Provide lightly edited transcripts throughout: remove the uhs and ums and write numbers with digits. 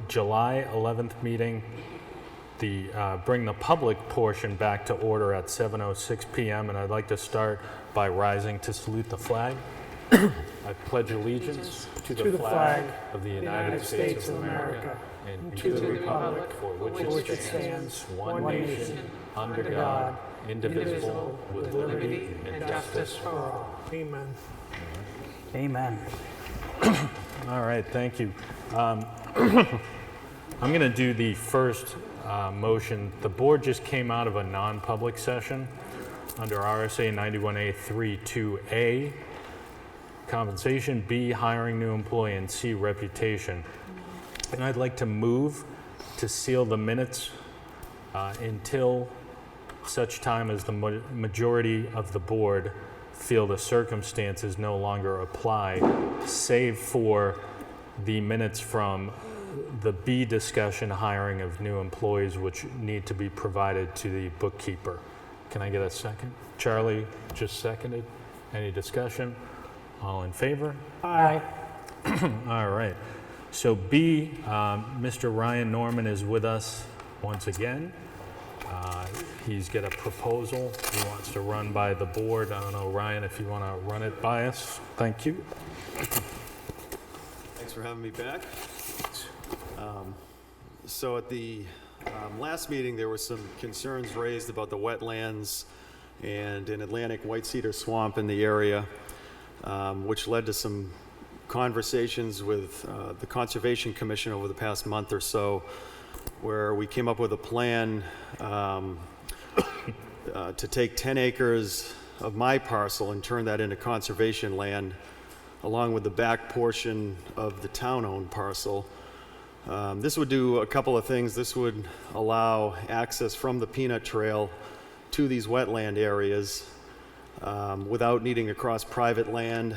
July 11th meeting, bring the public portion back to order at 7:06 p.m. And I'd like to start by rising to salute the flag. I pledge allegiance to the flag of the United States of America and to the republic for which it stands, one nation, under God, indivisible, with liberty and justice for all. Amen. Amen. All right, thank you. I'm going to do the first motion. The board just came out of a non-public session under RSA 91A32A, compensation, B, hiring new employee, and C, reputation. And I'd like to move to seal the minutes until such time as the majority of the board feel the circumstances no longer apply, save for the minutes from the B discussion, hiring of new employees, which need to be provided to the bookkeeper. Can I get a second? Charlie just seconded. Any discussion? All in favor? Aye. All right. So B, Mr. Ryan Norman is with us once again. He's got a proposal he wants to run by the board. I don't know, Ryan, if you want to run it by us. Thank you. Thanks for having me back. So at the last meeting, there were some concerns raised about the wetlands and an Atlantic white cedar swamp in the area, which led to some conversations with the Conservation Commission over the past month or so, where we came up with a plan to take 10 acres of my parcel and turn that into conservation land, along with the back portion of the town-owned parcel. This would do a couple of things. This would allow access from the peanut trail to these wetland areas without needing to cross private land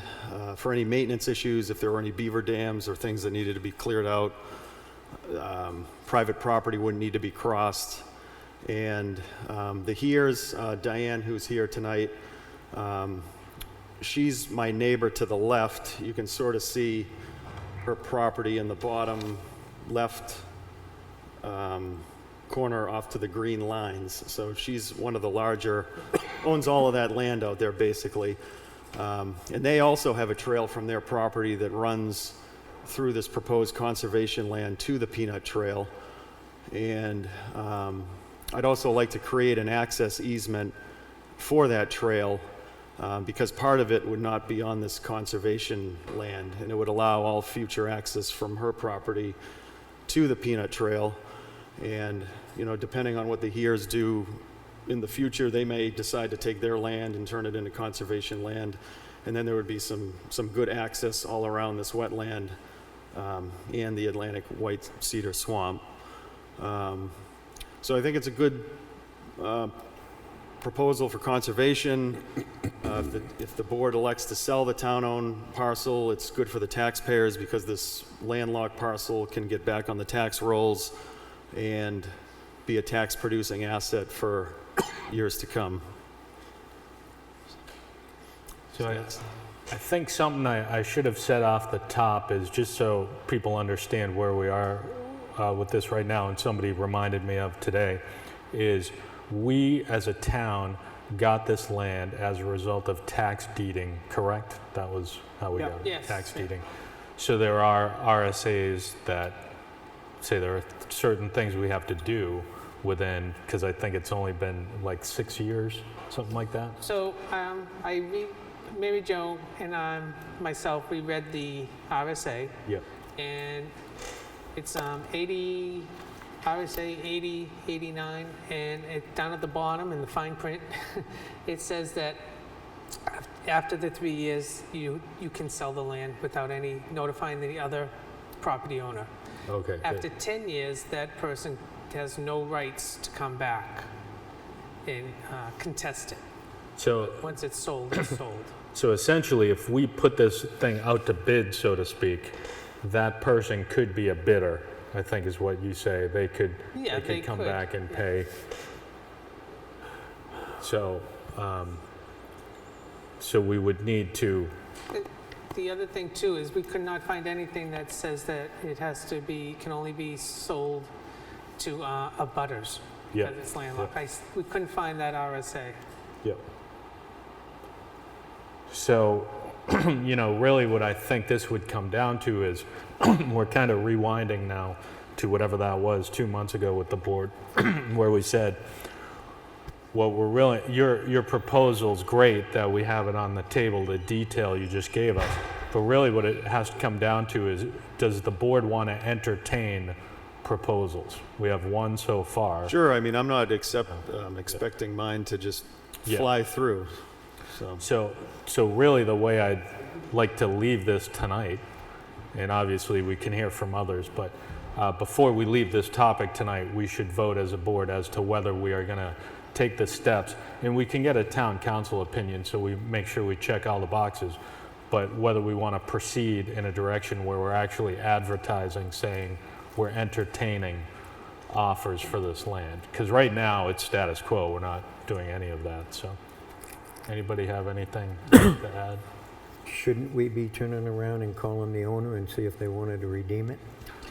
for any maintenance issues. If there were any beaver dams or things that needed to be cleared out, private property wouldn't need to be crossed. And the Here's, Diane, who's here tonight, she's my neighbor to the left. You can sort of see her property in the bottom left corner off to the green lines. So she's one of the larger, owns all of that land out there basically. And they also have a trail from their property that runs through this proposed conservation land to the peanut trail. And I'd also like to create an access easement for that trail because part of it would not be on this conservation land, and it would allow all future access from her property to the peanut trail. And you know, depending on what the Here's do in the future, they may decide to take their land and turn it into conservation land, and then there would be some good access all around this wetland and the Atlantic white cedar swamp. So I think it's a good proposal for conservation. If the board elects to sell the town-owned parcel, it's good for the taxpayers because this landlocked parcel can get back on the tax rolls and be a tax-producing asset for years to come. So I think something I should have said off the top is, just so people understand where we are with this right now, and somebody reminded me of today, is we as a town got this land as a result of tax deeding, correct? That was how we got it, Yes. tax deeding. So there are RSAs that say there are certain things we have to do within, because I think it's only been like 6 years, something like that. So Mary Jo and myself, we read the RSA, Yep. and it's 80, RSA 80, 89, and down at the bottom in the fine print, it says that after the 3 years, you can sell the land without any notifying the other property owner. Okay. After 10 years, that person has no rights to come back and contest it. So Once it's sold, it's sold. So essentially, if we put this thing out to bid, so to speak, that person could be a bidder, I think is what you say. They could, Yeah, they could come could. back and pay. So, so we would need to The other thing too is we could not find anything that says that it has to be, can only be sold to abutters. Yeah. Because it's landlocked. We couldn't find that RSA. Yep. So, really what I think this would come down to is we're kind of rewinding now to whatever that was 2 months ago with the board, where we said, what we're really, your proposal's great that we have it on the table, the detail you just gave us, but really what it has to come down to is, does the board want to entertain proposals? We have one so far. Sure, I mean, I'm not expecting mine to just Yeah. fly through, so. So really the way I'd like to leave this tonight, and obviously we can hear from others, but before we leave this topic tonight, we should vote as a board as to whether we are going to take the steps, and we can get a town council opinion so we make sure we check all the boxes, but whether we want to proceed in a direction where we're actually advertising, saying we're entertaining offers for this land. Because right now it's status quo, we're not doing any of that, so. Anybody have anything to add? Shouldn't we be turning around and calling the owner and see if they wanted to redeem it?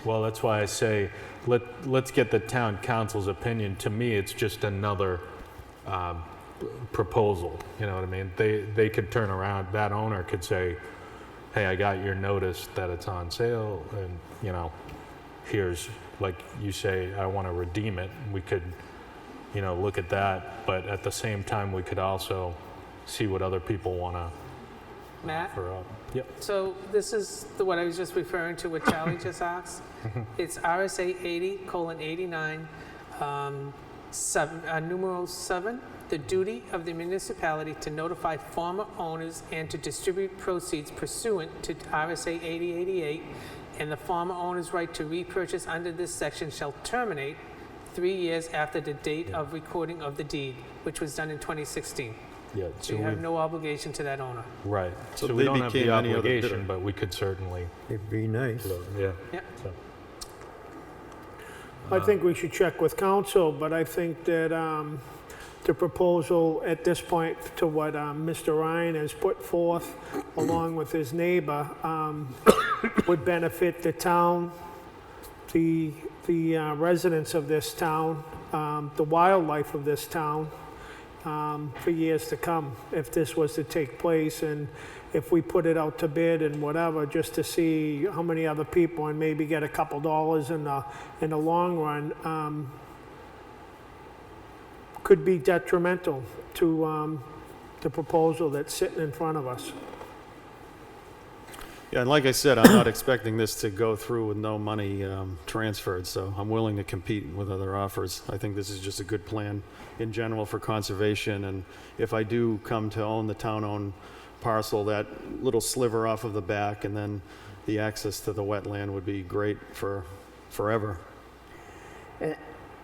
Well, that's why I say, let's get the town council's opinion. To me, it's just another proposal, you know what I mean? They could turn around, that owner could say, hey, I got your notice that it's on sale, and, here's, like you say, I want to redeem it. We could, look at that, but at the same time, we could also see what other people want to Matt? offer up. Yep. So this is what I was just referring to, what Charlie just asked. It's RSA 80:89, numeral 7, the duty of the municipality to notify former owners and to distribute proceeds pursuant to RSA 8088, and the former owner's right to repurchase under this section shall terminate 3 years after the date of recording of the deed, which was done in 2016. Yeah. So you have no obligation to that owner. Right. So So we they don't have the became any other obligation, bidder. but we could certainly, It'd be nice. yeah. Yep. So, I think we should check with council, but I think that the proposal at this point to what Mr. Ryan has put forth, along with his neighbor, would benefit the town, the residents of this town, the wildlife of this town, for years to come, if this was to take place, and if we put it out to bid and whatever, just to see how many other people and maybe get a couple dollars in the long run, could be detrimental to the proposal that's sitting in front of us. Yeah, and like I said, I'm not expecting this to go through with no money transferred, so I'm willing to compete with other offers. I think this is just a good plan in general for conservation, and if I do come to own the town-owned parcel, that little sliver off of the back and then the access to the wetland would be great for forever.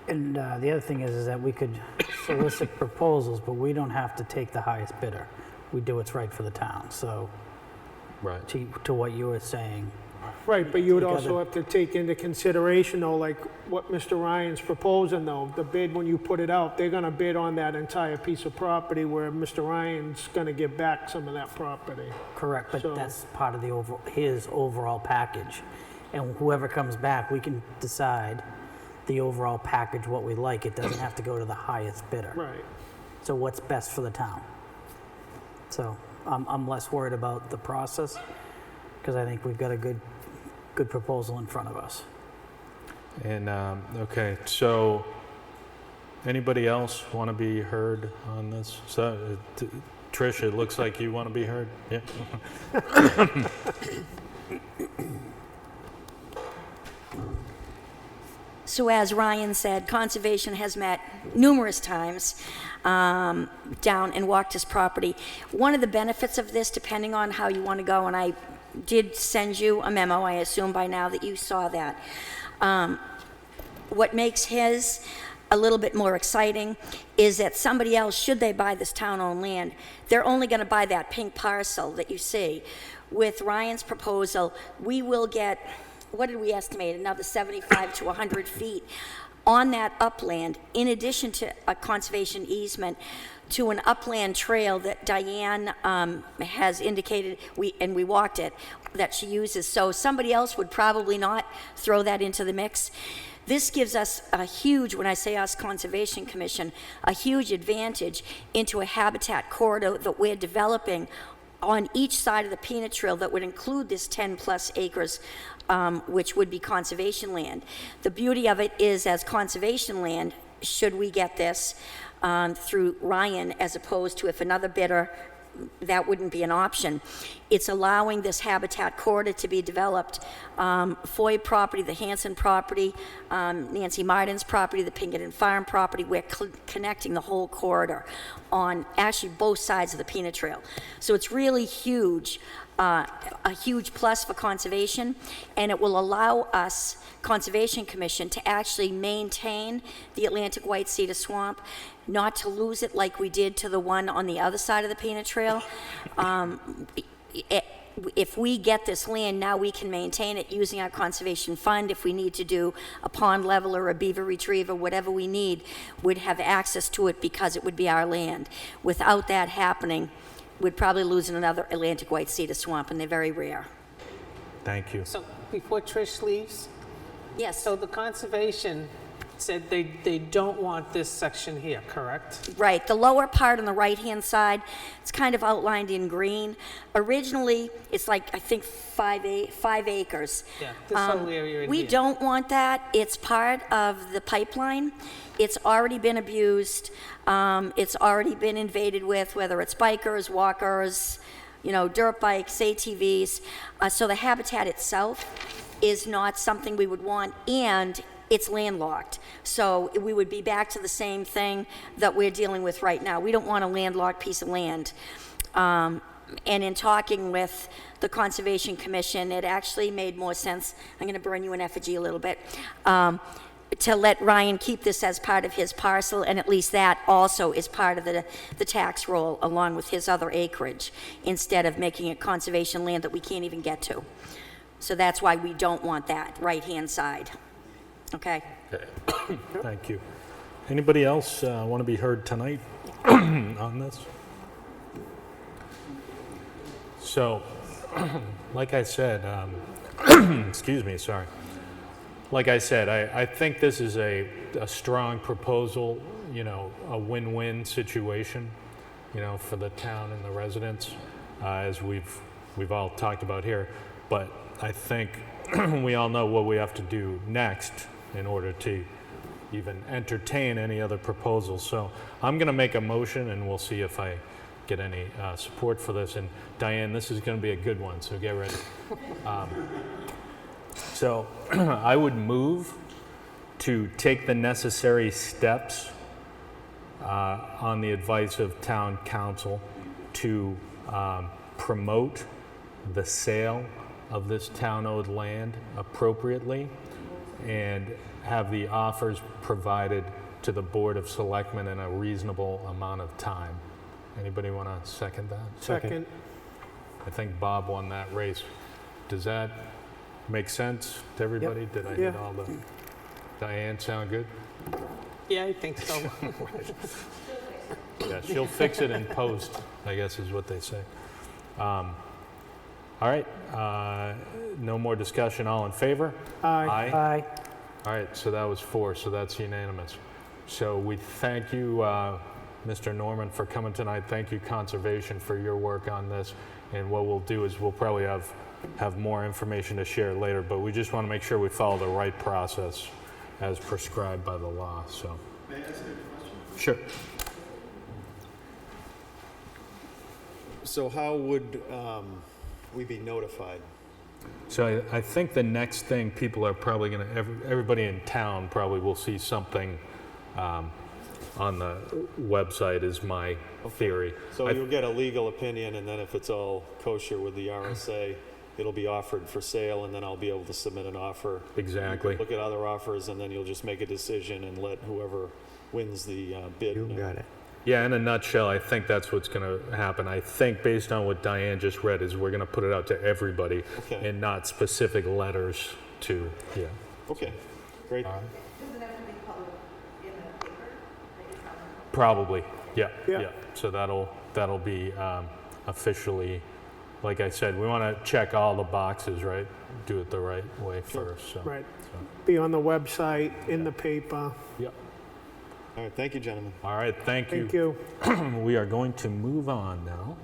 And the other thing is that we could solicit proposals, but we don't have to take the highest bidder. We do what's right for the town, so Right. to what you were saying. Right, but you would You also gotta- have to take into consideration, though, like what Mr. Ryan's proposing, though, the bid, when you put it out, they're gonna bid on that entire piece of property where Mr. Ryan's gonna give back some of that property. Correct, but So- that's part of his overall package. And whoever comes back, we can decide the overall package, what we like. It doesn't have to go to the highest bidder. Right. So what's best for the town? So I'm less worried about the process, because I think we've got a good proposal in front of us. And, okay, so anybody else want to be heard on this? So, Trish, it looks like you want to be heard? Yeah. So as Ryan said, Conservation has met numerous times down and walked his property. One of the benefits of this, depending on how you want to go, and I did send you a memo, I assume by now that you saw that. What makes his a little bit more exciting is that somebody else, should they buy this town-owned land, they're only going to buy that pink parcel that you see. With Ryan's proposal, we will get what did we estimate, another 75 to 100 feet on that upland, in addition to a conservation easement to an upland trail that Diane has indicated, we walked it, that she uses. So somebody else would probably not throw that into the mix. This gives us a huge, when I say us, Conservation Commission, a huge advantage into a habitat corridor that we're developing on each side of the peanut trail that would include this 10-plus acres, which would be conservation land. The beauty of it is, as conservation land, should we get this through Ryan, as opposed to if another bidder, that wouldn't be an option. It's allowing this habitat corridor to be developed. Foy property, the Hanson property, Nancy Martin's property, the Pinkerton Farm property, we're connecting the whole corridor on actually both sides of the peanut trail. So it's really huge, a huge plus for conservation, and it will allow us, Conservation Commission, to actually maintain the Atlantic White Cedar Swamp, not to lose it like we did to the one on the other side of the peanut trail. If we get this land, now we can maintain it using our conservation fund. If we need to do a pond level or a beaver retriever, whatever we need, we'd have access to it because it would be our land. Without that happening, we'd probably lose another Atlantic White Cedar Swamp, and they're very rare. Thank you. So before Trish leaves, Yes. so the conservation said they don't want this section here, correct? Right, the lower part on the right-hand side, it's kind of outlined in green. Originally, it's like, I think, 5 acres. Yeah, this whole area in We here. don't want that. It's part of the pipeline. It's already been abused. It's already been invaded with, whether it's bikers, walkers, dirt bikes, ATVs. So the habitat itself is not something we would want, and it's landlocked. So we would be back to the same thing that we're dealing with right now. We don't want a landlocked piece of land. And in talking with the Conservation Commission, it actually made more sense. I'm going to burn you in effigy a little bit. To let Ryan keep this as part of his parcel, and at least that also is part of the tax roll along with his other acreage, instead of making it conservation land that we can't even get to. So that's why we don't want that right-hand side. Okay? Thank you. Anybody else want to be heard tonight on this? So, like I said, excuse me, sorry. Like I said, I think this is a strong proposal, a win-win situation, for the town and the residents, as we've all talked about here. But I think we all know what we have to do next in order to even entertain any other proposals. So I'm going to make a motion, and we'll see if I get any support for this. And Diane, this is going to be a good one, so get ready. So I would move to take the necessary steps on the advice of town council to promote the sale of this town-owned land appropriately, and have the offers provided to the Board of Selectmen in a reasonable amount of time. Anybody want to second that? Second. I think Bob won that race. Does that make sense to everybody? Did I get Yeah. all the... Diane, sound good? Yeah, I think so. Yeah, she'll fix it in post, I guess is what they say. All right, no more discussion, all in favor? Aye. Aye. All right, so that was 4, so that's unanimous. So we thank you, Mr. Norman, for coming tonight. Thank you, Conservation, for your work on this. And what we'll do is we'll probably have more information to share later, but we just want to make sure we follow the right process as prescribed by the law, so. May I ask a question? Sure. So how would we be notified? So I think the next thing people are probably going to, everybody in town probably will see something on the website, is my theory. So you'll get a legal opinion, and then if it's all kosher with the RSA, it'll be offered for sale, and then I'll be able to submit an offer. Exactly. Look at other offers, and then you'll just make a decision and let whoever wins the bid You know. got it. Yeah, in a nutshell, I think that's what's going to happen. I think based on what Diane just read is we're going to put it out to everybody Okay. and not specific letters to, yeah. Okay, great. Probably, yeah, Yeah. yeah. So that'll be officially, like I said, we want to check all the boxes, right? Do it the right way first, so. Right. so, Be on the website, in the paper. Yep. All right, thank you, gentlemen. All right, thank you. Thank you. We are going to move on now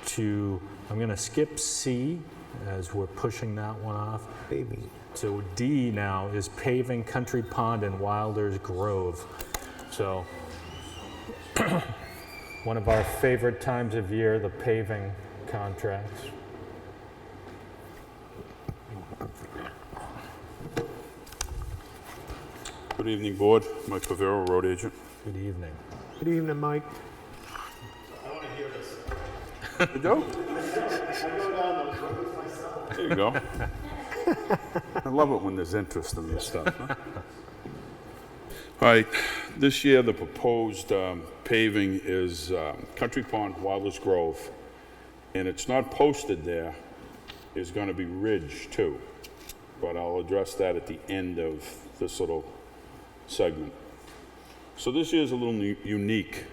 to, I'm going to skip C as we're pushing that one off. Baby. So D now is paving Country Pond and Wilder's Grove. So one of our favorite times of year, the paving contracts. Good evening, Board. Mike Pavero, Road Agent. Good evening. Good evening, Mike. You go? There you go. I love it when there's interest in this stuff. Huh? All right, this year the proposed paving is Country Pond, Wilder's Grove, and it's not posted there, is going to be Ridge too, but I'll address that at the end of this little segment. So this year is a little unique.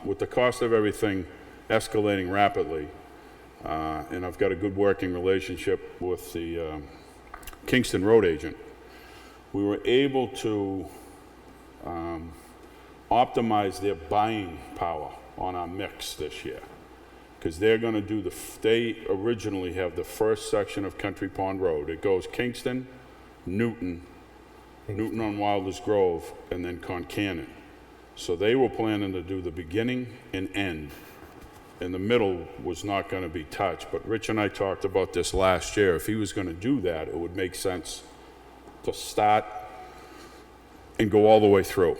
With the cost of everything escalating rapidly, and I've got a good working relationship with the Kingston road agent, we were able to optimize their buying power on our mix this year, because they're going to do they originally have the first section of Country Pond Road. It goes Kingston, Newton on Wilder's Grove, and then Concannon. So they were planning to do the beginning and end, and the middle was not going to be touched. But Rich and I talked about this last year. If he was going to do that, it would make sense to start and go all the way through.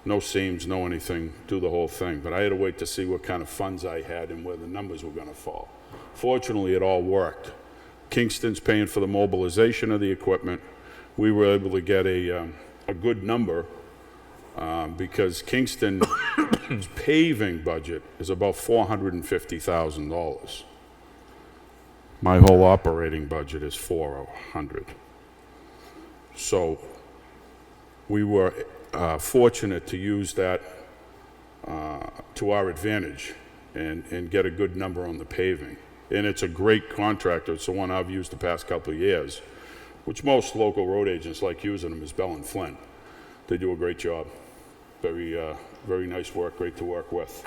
No seams, no anything, do the whole thing. But I had to wait to see what kind of funds I had and where the numbers were going to fall. Fortunately, it all worked. Kingston's paying for the mobilization of the equipment. We were able to get a good number because Kingston's paving budget is about $450,000. My whole operating budget is $400,000. So we were fortunate to use that to our advantage and get a good number on the paving. And it's a great contractor. It's the one I've used the past couple of years, which most local road agents like using them, is Bell and Flint. They do a great job. Very, very nice work, great to work with.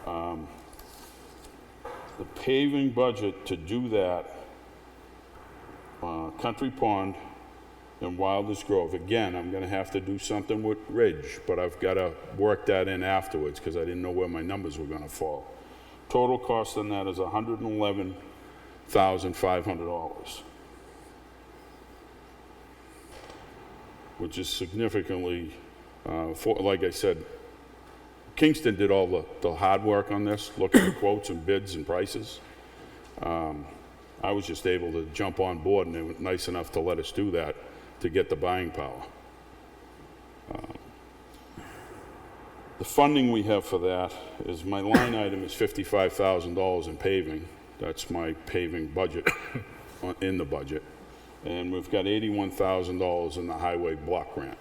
The paving budget to do that, Country Pond and Wilder's Grove, again, I'm gonna have to do something with Ridge, but I've gotta work that in afterwards because I didn't know where my numbers were gonna fall. Total cost on that is $111,500. Which is significantly, like I said, Kingston did all the hard work on this, looking at quotes and bids and prices. I was just able to jump on board, and they were nice enough to let us do that to get the buying power. The funding we have for that is, my line item is $55,000 in paving. That's my paving budget in the budget. And we've got $81,000 in the highway block grant.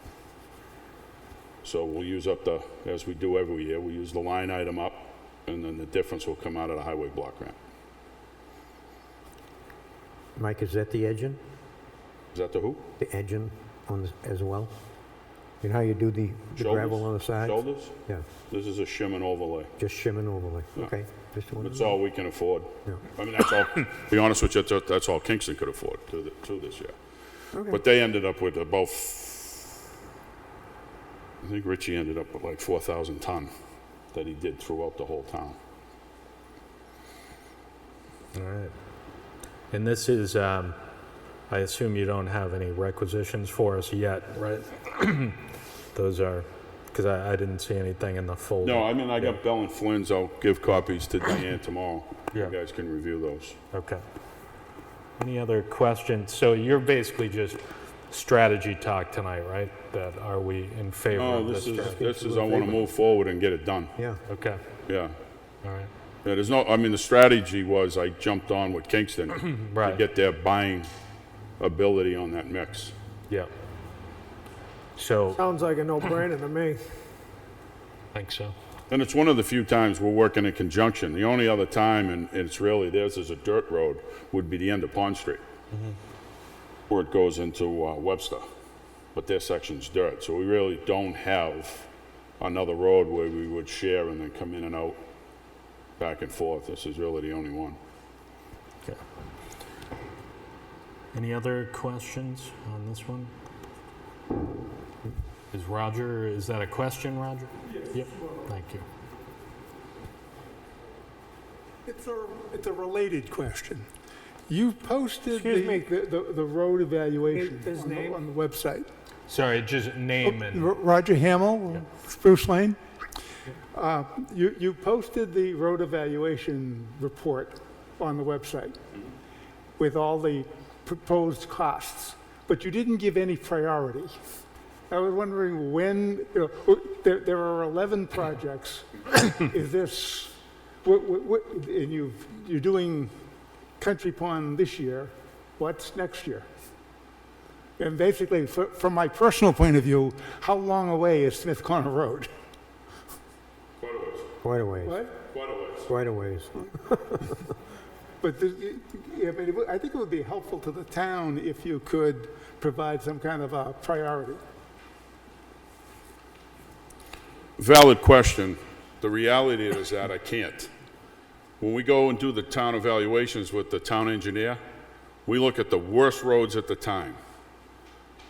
So we'll use up as we do every year, we use the line item up, and then the difference will come out of the highway block grant. Mike, is that the edging? Is that the who? The edging on as well? You know how you do the gravel on the sides? Shoulders? Yeah, This is a shim and overlay. just shim and overlay. Yeah. Okay. Just wanted That's to know. all we can afford. Yeah. I mean, that's all, to be honest with you, that's all Kingston could afford to this year. Okay. But they ended up with about, I think Richie ended up with like 4,000 ton that he did throughout the whole town. All right. And this is, I assume you don't have any requisitions for us yet, right? Those are, because I didn't see anything in the folder. No, I mean, I got Bell and Flynn's. I'll give copies to Diane tomorrow. Yeah. You guys can review those. Okay. Any other questions? So you're basically just strategy talk tonight, right? That are we in favor No, of this strategy? this is, I want to move forward and get it done. Yeah, Okay, Yeah. all right. Yeah, there's no, I mean, the strategy was I jumped on with Kingston to Right. get their buying ability on that mix. Yeah. So, Sounds like a no-brainer to me. I think so. And it's one of the few times we're working in conjunction. The only other time, and it's really theirs is a dirt road, would be the end of Pond Street, where it goes into Webster. But their section's dirt, so we really don't have another road where we would share and then come in and out, back and forth. This is really the only one. Okay. Any other questions on this one? Is that a question, Roger? Yes. Yep, thank you. It's a related question. You posted Excuse me. the road evaluation His name? on the website. Sorry, just name and, Roger Hamill, Spruce Lane. You posted the road evaluation report on the website with all the proposed costs, but you didn't give any priority. I was wondering when, there are 11 projects. Is this, and you're doing Country Pond this year, what's next year? And basically, from my personal point of view, how long away is Smith Corner Road? Quite a ways. What? Quite a ways. But I think it would be helpful to the town if you could provide some kind of a priority. Valid question. The reality is that I can't. When we go and do the town evaluations with the town engineer, we look at the worst roads at the time.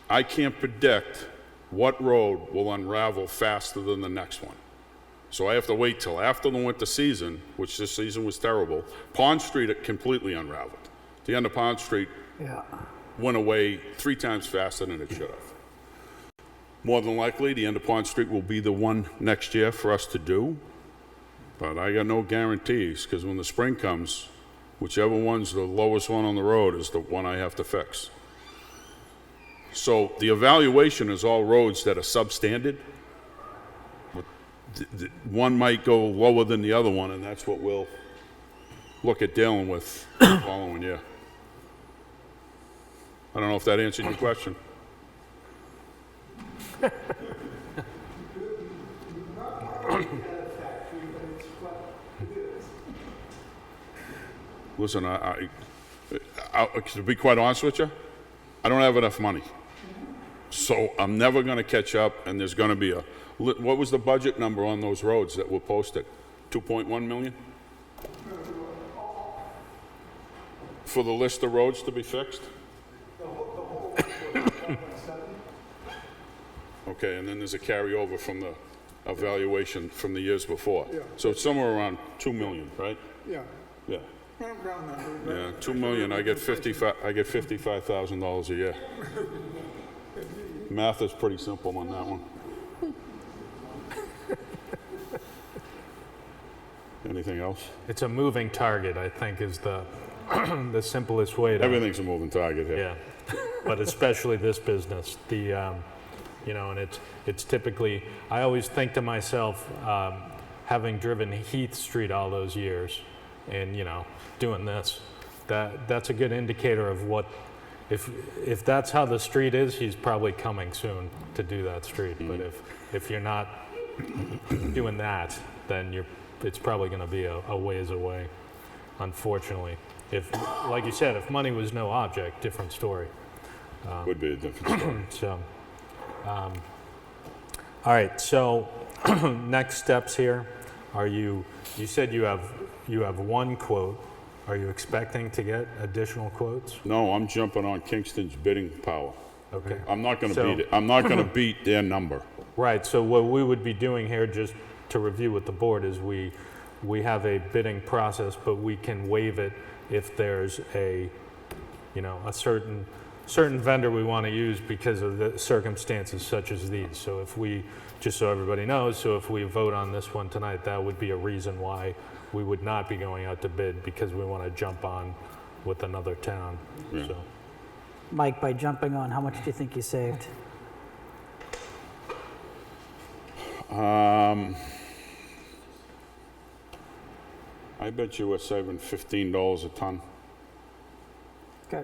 I can't predict what road will unravel faster than the next one. So I have to wait till after the winter season, which this season was terrible. Pond Street, it completely unraveled. The end of Pond Street Yeah. went away 3 times faster than it should have. More than likely, the end of Pond Street will be the one next year for us to do, but I got no guarantees, because when the spring comes, whichever one's the lowest one on the road is the one I have to fix. So the evaluation is all roads that are substandard. One might go lower than the other one, and that's what we'll look at dealing with the following year. I don't know if that answered your question. Listen, to be quite honest with you, I don't have enough money. So I'm never going to catch up, and there's going to be what was the budget number on those roads that were posted? 2.1 million? For the list of roads to be fixed? Okay, and then there's a carryover from the evaluation from the years before. Yeah. So it's somewhere around 2 million, right? Yeah. Yeah. Round number. Yeah, 2 million, I get $55,000 a year. Math is pretty simple on that one. Anything else? it's a moving target, I think, is the, the simplest way to. Everything's a moving target here. Yeah, but especially this business, and it's typically, I always think to myself, having driven Heath Street all those years and, doing this, that's a good indicator of what, if that's how the street is, he's probably coming soon to do that street. But if you're not doing that, then it's probably going to be a ways away, unfortunately. If, like you said, if money was no object, different story. Would be a different story. So, all right, so next steps here, you said you have one quote. Are you expecting to get additional quotes? No, I'm jumping on Kingston's bidding power. Okay. I'm not going to So- beat it. I'm not going to beat their number. Right, so what we would be doing here, just to review with the board, is we have a bidding process, but we can waive it if there's a certain vendor we want to use because of the circumstances such as these. So if we, just so everybody knows, so if we vote on this one tonight, that would be a reason why we would not be going out to bid, because we want to jump on with another town. Yeah. So, Mike, by jumping on, how much do you think you saved? I bet you we're saving $15 a ton. Okay.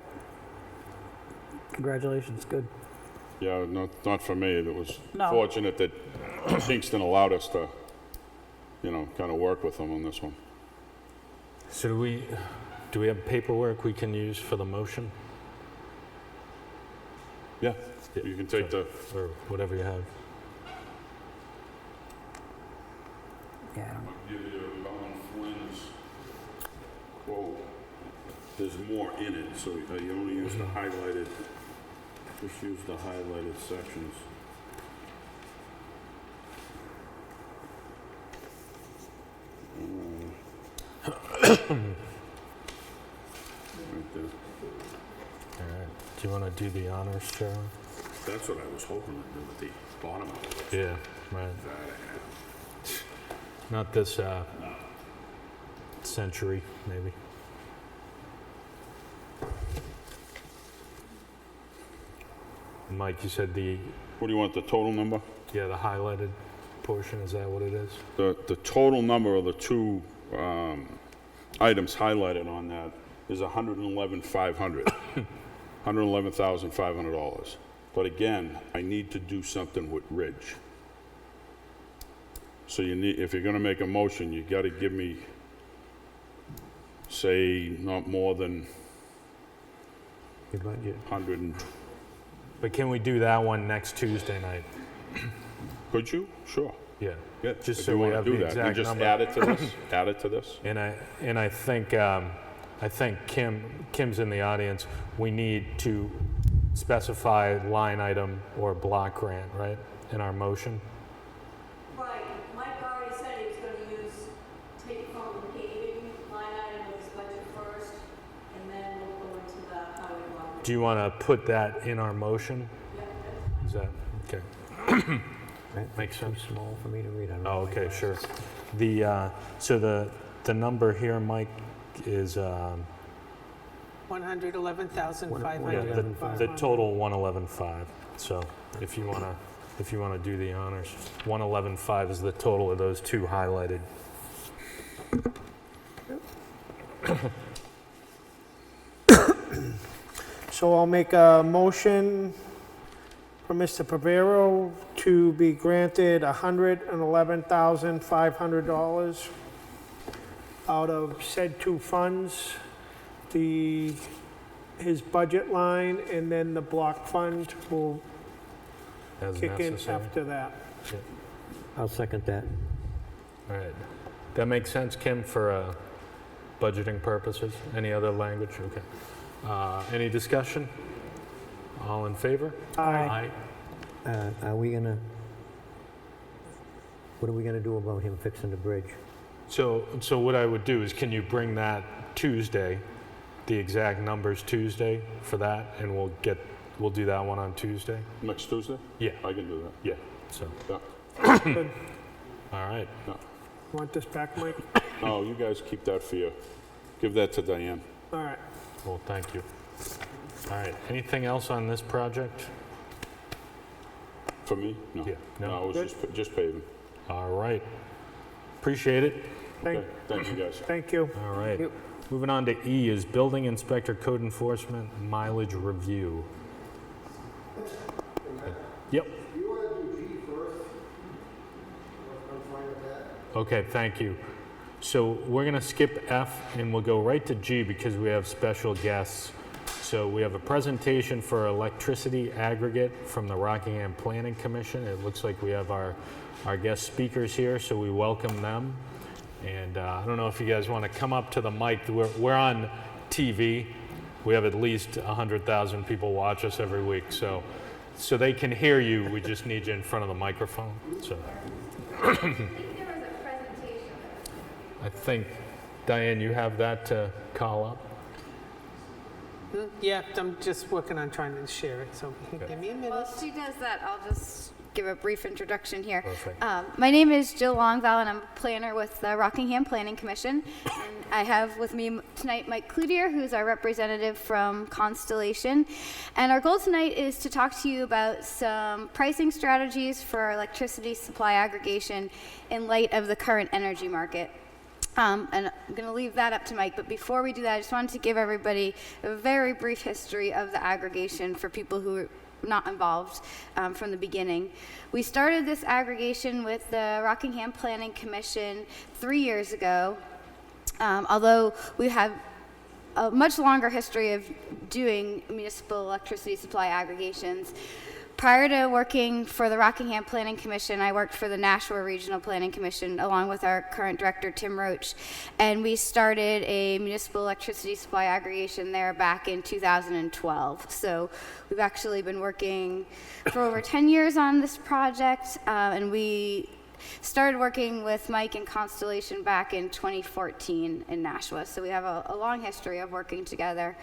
Congratulations, good. Yeah, not for me. It was No. fortunate that Kingston allowed us to, kind of work with them on this one. So do we have paperwork we can use for the motion? Yeah, you can take the, Or whatever you have? Yeah, I don't- give you Colin Flynn's quote. There's more in it, so you only use the highlighted, just use the highlighted sections. Right there. All right. Do you want to do the honors, Cheryl? That's what I was hoping to do at the bottom of it. Yeah, right. Not this century, maybe. Mike, you said What do you want, the total number? the highlighted portion, is that what it is? The total number of the two items highlighted on that is $111,500. $111,500. But again, I need to do something with Ridge. So if you're gonna make a motion, you gotta give me, say, not more than Your budget. 100 and, But can we do that one next Tuesday night? could you? Sure. Yeah. Yeah, Just if so you we wanna have do the that. exact And just number. add it to this, add it to this. And I think Kim's in the audience. We need to specify line item or block grant, right, in our motion? Right, Mike already said he was gonna take from the paving line item of his budget first, and then we'll go into the highway block. Do you want to put that in our motion? Yeah, that's fine. Is that, okay. Right? Makes sense. Too small for me to read. I don't know Oh, my okay, glasses. sure. So the number here, Mike, is, 111,500. yeah, the total 111,500. So if you wanna do the honors, 111,500 is the total of those two highlighted. So I'll make a motion for Mr. Pavero to be granted $111,500 out of said two funds, his budget line, and then the block fund will As kick in necessary. after that. I'll second that. All right. That makes sense, Kim, for budgeting purposes? Any other language? Okay. Any discussion? All in favor? Aye. What are we gonna do about him fixing the bridge? So what I would do is, can you bring that Tuesday, the exact numbers Tuesday for that, and we'll do that one on Tuesday? Next Tuesday? Yeah, I can do that. yeah, so, Yeah. Good. all right. Want this back, Mike? No, you guys keep that for you. Give that to Diane. All right. Well, thank you. All right, anything else on this project? For me? No. Yeah, no. it was just paving. All right. Appreciate it. Thank, Okay, thank you, guys. thank you. All right. Moving on to E is Building Inspector Code Enforcement Mileage Review. Yep. You want to do G first? I'm fine with that. Okay, thank you. So we're going to skip F and we'll go right to G because we have special guests. So we have a presentation for electricity aggregate from the Rockingham Planning Commission. It looks like we have our guest speakers here, so we welcome them. And I don't know if you guys want to come up to the mic. We're on TV. We have at least 100,000 people watch us every week, so they can hear you. We just need you in front of the microphone. So. I think, Diane, you have that to call up? Yeah, I'm just working on trying to share it, so give me a minute. While she does that, I'll just give a brief introduction here. Perfect. My name is Jill Longval, and I'm a planner with the Rockingham Planning Commission. And I have with me tonight Mike Cloutier, who's our representative from Constellation. And our goal tonight is to talk to you about some pricing strategies for electricity supply aggregation in light of the current energy market. And I'm going to leave that up to Mike, but before we do that, I just wanted to give everybody a very brief history of the aggregation for people who are not involved from the beginning. We started this aggregation with the Rockingham Planning Commission 3 years ago, although we have a much longer history of doing municipal electricity supply aggregations. Prior to working for the Rockingham Planning Commission, I worked for the Nashua Regional Planning Commission along with our current director, Tim Roach, and we started a municipal electricity supply aggregation there back in 2012. So we've actually been working for over 10 years on this project, and we started working with Mike and Constellation back in 2014 in Nashua. So we have a long history of working together.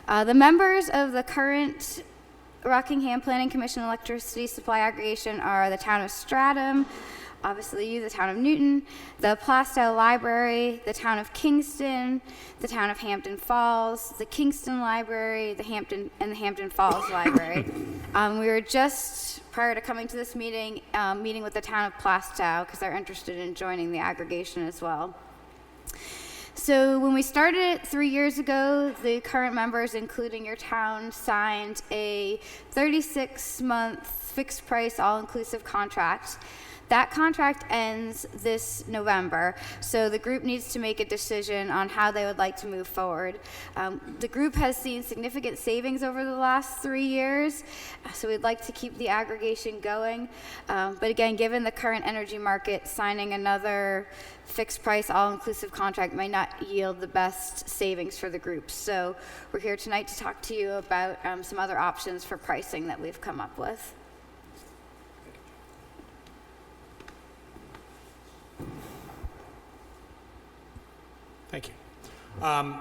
The members of the current Rockingham Planning Commission Electricity Supply Aggregation are the town of Stratham, obviously you, the town of Newton, the Plastow Library, the town of Kingston, the town of Hampton Falls, the Kingston Library, the Hampton Falls Library. We were just, prior to coming to this meeting, meeting with the town of Plastow because they're interested in joining the aggregation as well. So when we started it 3 years ago, the current members, including your town, signed a 36-month fixed price all-inclusive contract. That contract ends this November, so the group needs to make a decision on how they would like to move forward. The group has seen significant savings over the last 3 years, so we'd like to keep the aggregation going. But again, given the current energy market, signing another fixed price all-inclusive contract may not yield the best savings for the group. So we're here tonight to talk to you about some other options for pricing that we've come up with. Thank you.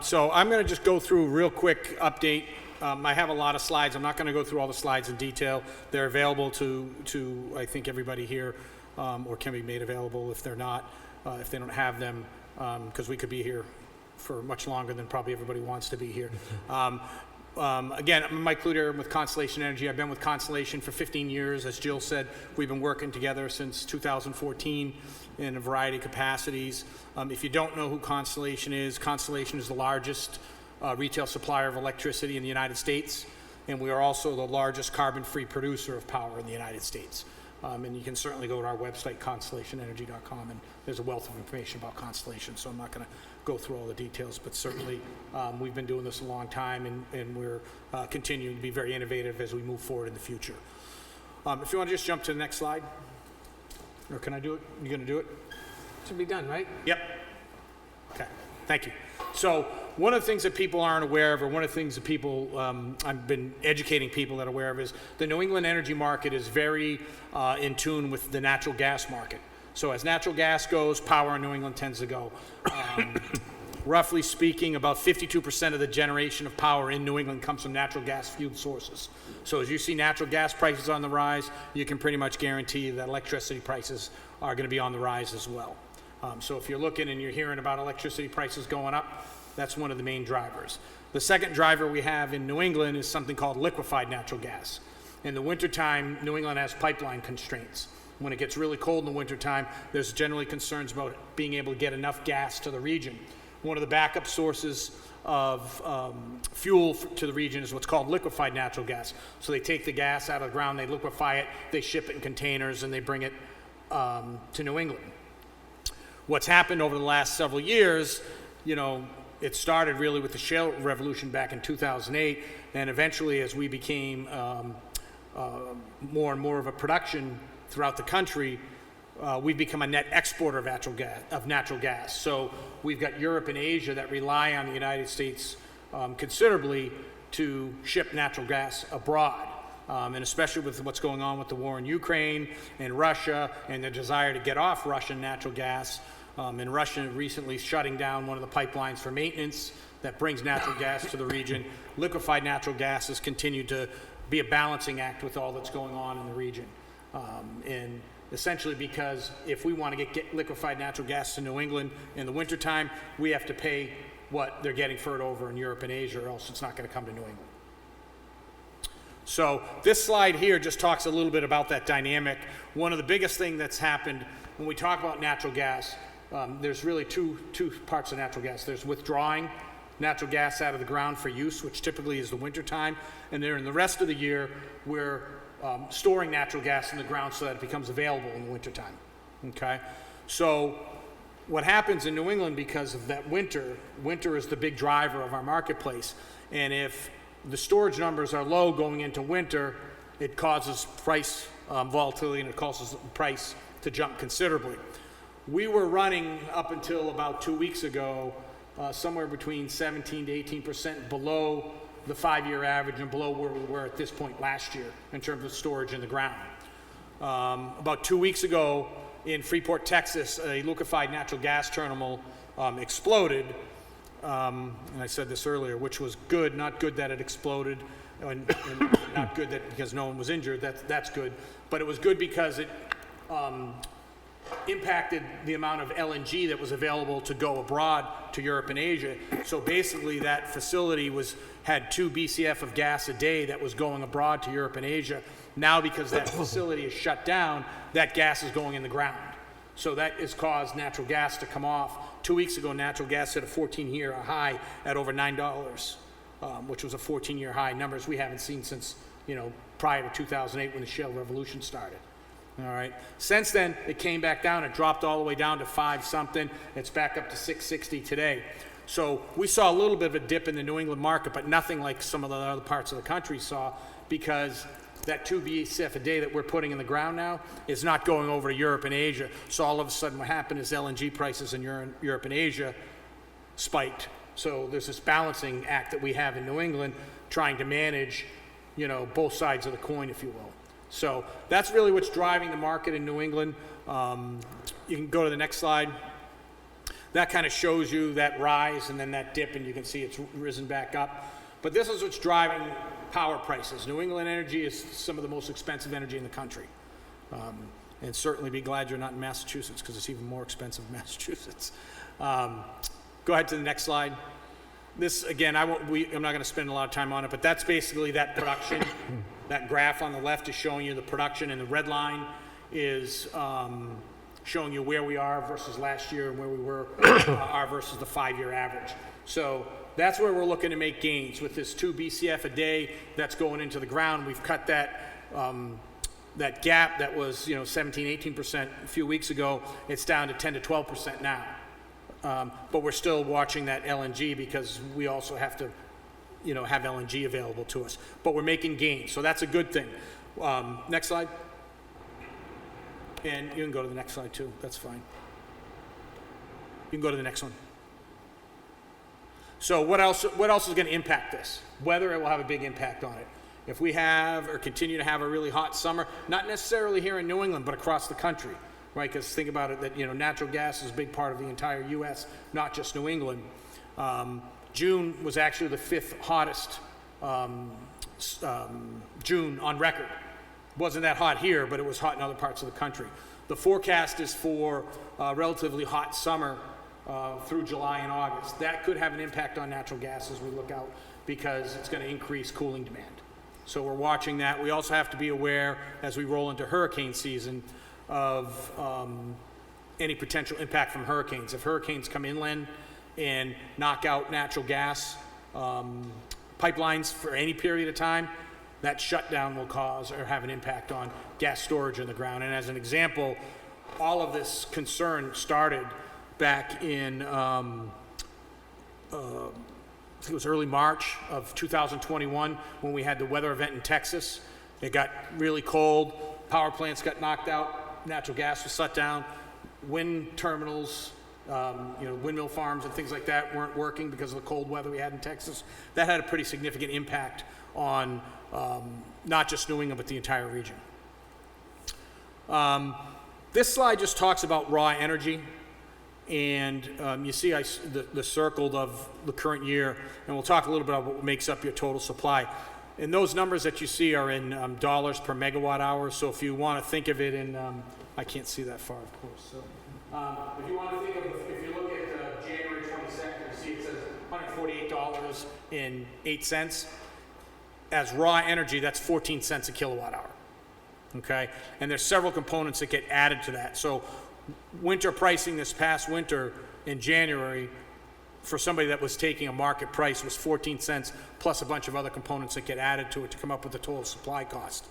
So I'm going to just go through a real quick update. I have a lot of slides. I'm not going to go through all the slides in detail. They're available to I think, everybody here, or can be made available if they're not, if they don't have them, because we could be here for much longer than probably everybody wants to be here. Again, I'm Mike Cloutier with Constellation Energy. I've been with Constellation for 15 years. As Jill said, we've been working together since 2014 in a variety of capacities. If you don't know who Constellation is the largest retail supplier of electricity in the United States, and we are also the largest carbon-free producer of power in the United States. And you can certainly go to our website, constellationenergy.com, and there's a wealth of information about Constellation, so I'm not going to go through all the details, but certainly we've been doing this a long time, and we're continuing to be very innovative as we move forward in the future. If you want to just jump to the next slide, or can I do it? You going to do it? Should be done, right? Yep. Okay, thank you. So one of the things that people aren't aware of, or one of the things that people, I've been educating people that are aware of, is the New England energy market is very in tune with the natural gas market. So as natural gas goes, power in New England tends to go. Roughly speaking, about 52% of the generation of power in New England comes from natural gas fueled sources. So as you see natural gas prices on the rise, you can pretty much guarantee that electricity prices are going to be on the rise as well. So if you're looking and you're hearing about electricity prices going up, that's one of the main drivers. The second driver we have in New England is something called liquefied natural gas. In the wintertime, New England has pipeline constraints. When it gets really cold in the wintertime, there's generally concerns about being able to get enough gas to the region. One of the backup sources of fuel to the region is what's called liquefied natural gas. So they take the gas out of the ground, they liquefy it, they ship it in containers, and they bring it to New England. What's happened over the last several years, you know, it started really with the shale revolution back in 2008, and eventually as we became more and more of a production throughout the country, we've become a net exporter of natural gas. So we've got Europe and Asia that rely on the United States considerably to ship natural gas abroad. And especially with what's going on with the war in Ukraine and Russia and the desire to get off Russian natural gas, and Russia recently shutting down one of the pipelines for maintenance that brings natural gas to the region. Liquefied natural gas has continued to be a balancing act with all that's going on in the region. And essentially because if we want to get liquefied natural gas to New England in the wintertime, we have to pay what they're getting for it over in Europe and Asia, or else it's not going to come to New England. So this slide here just talks a little bit about that dynamic. One of the biggest things that's happened when we talk about natural gas there's really two parts of natural gas. There's withdrawing natural gas out of the ground for use, which typically is the winter time, and then in the rest of the year, we're storing natural gas in the ground so that it becomes available in the winter time. Okay, so what happens in New England because of that winter is the big driver of our marketplace, and if the storage numbers are low going into winter, it causes price volatility and it causes the price to jump considerably. We were running up until about 2 weeks ago somewhere between 17 to 18% below the 5-year average and below where we were at this point last year in terms of storage in the ground. About 2 weeks ago in Freeport, Texas, a liquefied natural gas terminal exploded. And I said this earlier, which was good, not good that it exploded, and not good that because no one was injured. That's good, but it was good because it impacted the amount of LNG that was available to go abroad to Europe and Asia. So basically, that facility had 2 BCF of gas a day that was going abroad to Europe and Asia. Now, because that facility is shut down, that gas is going in the ground. So that has caused natural gas to come off. 2 weeks ago, natural gas hit a 14-year high at over $9, which was a 14-year high, numbers we haven't seen since, prior to 2008 when the shale revolution started. All right. Since then, it came back down. It dropped all the way down to 5 something. It's back up to 660 today. So we saw a little bit of a dip in the New England market, but nothing like some of the other parts of the country saw, because that 2 BCF a day that we're putting in the ground now is not going over to Europe and Asia. So all of a sudden what happened is LNG prices in Europe and Asia spiked. So there's this balancing act that we have in New England trying to manage, both sides of the coin, if you will. So that's really what's driving the market in New England. You can go to the next slide. That kind of shows you that rise and then that dip, and you can see it's risen back up. But this is what's driving power prices. New England energy is some of the most expensive energy in the country. And certainly be glad you're not in Massachusetts, because it's even more expensive in Massachusetts. Go ahead to the next slide. This, again, I'm not going to spend a lot of time on it, but that's basically that production. That graph on the left is showing you the production, and the red line is showing you where we are versus last year and where we were are versus the 5-year average. So that's where we're looking to make gains with this 2 BCF a day that's going into the ground. We've cut that gap that was 17, 18% a few weeks ago. It's down to 10 to 12% now. But we're still watching that LNG because we also have to have LNG available to us. But we're making gains, so that's a good thing. Next slide. And you can go to the next slide too, that's fine. You can go to the next one. So what else is going to impact this? Weather, it will have a big impact on it. If we have or continue to have a really hot summer, not necessarily here in New England, but across the country, right? Because think about it, that natural gas is a big part of the entire U.S., not just New England. June was actually the 5th hottest June on record. Wasn't that hot here, but it was hot in other parts of the country. The forecast is for a relatively hot summer through July and August. That could have an impact on natural gas as we look out, because it's going to increase cooling demand. So we're watching that. We also have to be aware, as we roll into hurricane season, of any potential impact from hurricanes. If hurricanes come inland and knock out natural gas pipelines for any period of time, that shutdown will cause or have an impact on gas storage in the ground. And as an example, all of this concern started back in, I think it was early March of 2021 when we had the weather event in Texas. It got really cold, power plants got knocked out, natural gas was shut down, wind terminals, windmill farms and things like that weren't working because of the cold weather we had in Texas. That had a pretty significant impact on not just New England, but the entire region. This slide just talks about raw energy. And you see the circled of the current year, and we'll talk a little bit about what makes up your total supply. And those numbers that you see are in dollars per megawatt hour. So if you want to think of it in, I can't see that far, of course. So if you want to think of, if you look at January 22nd, you see it says $148.08. As raw energy, that's 14 cents a kilowatt hour. Okay, and there's several components that get added to that. So winter pricing this past winter in January for somebody that was taking a market price was 14 cents plus a bunch of other components that get added to it to come up with the total supply cost.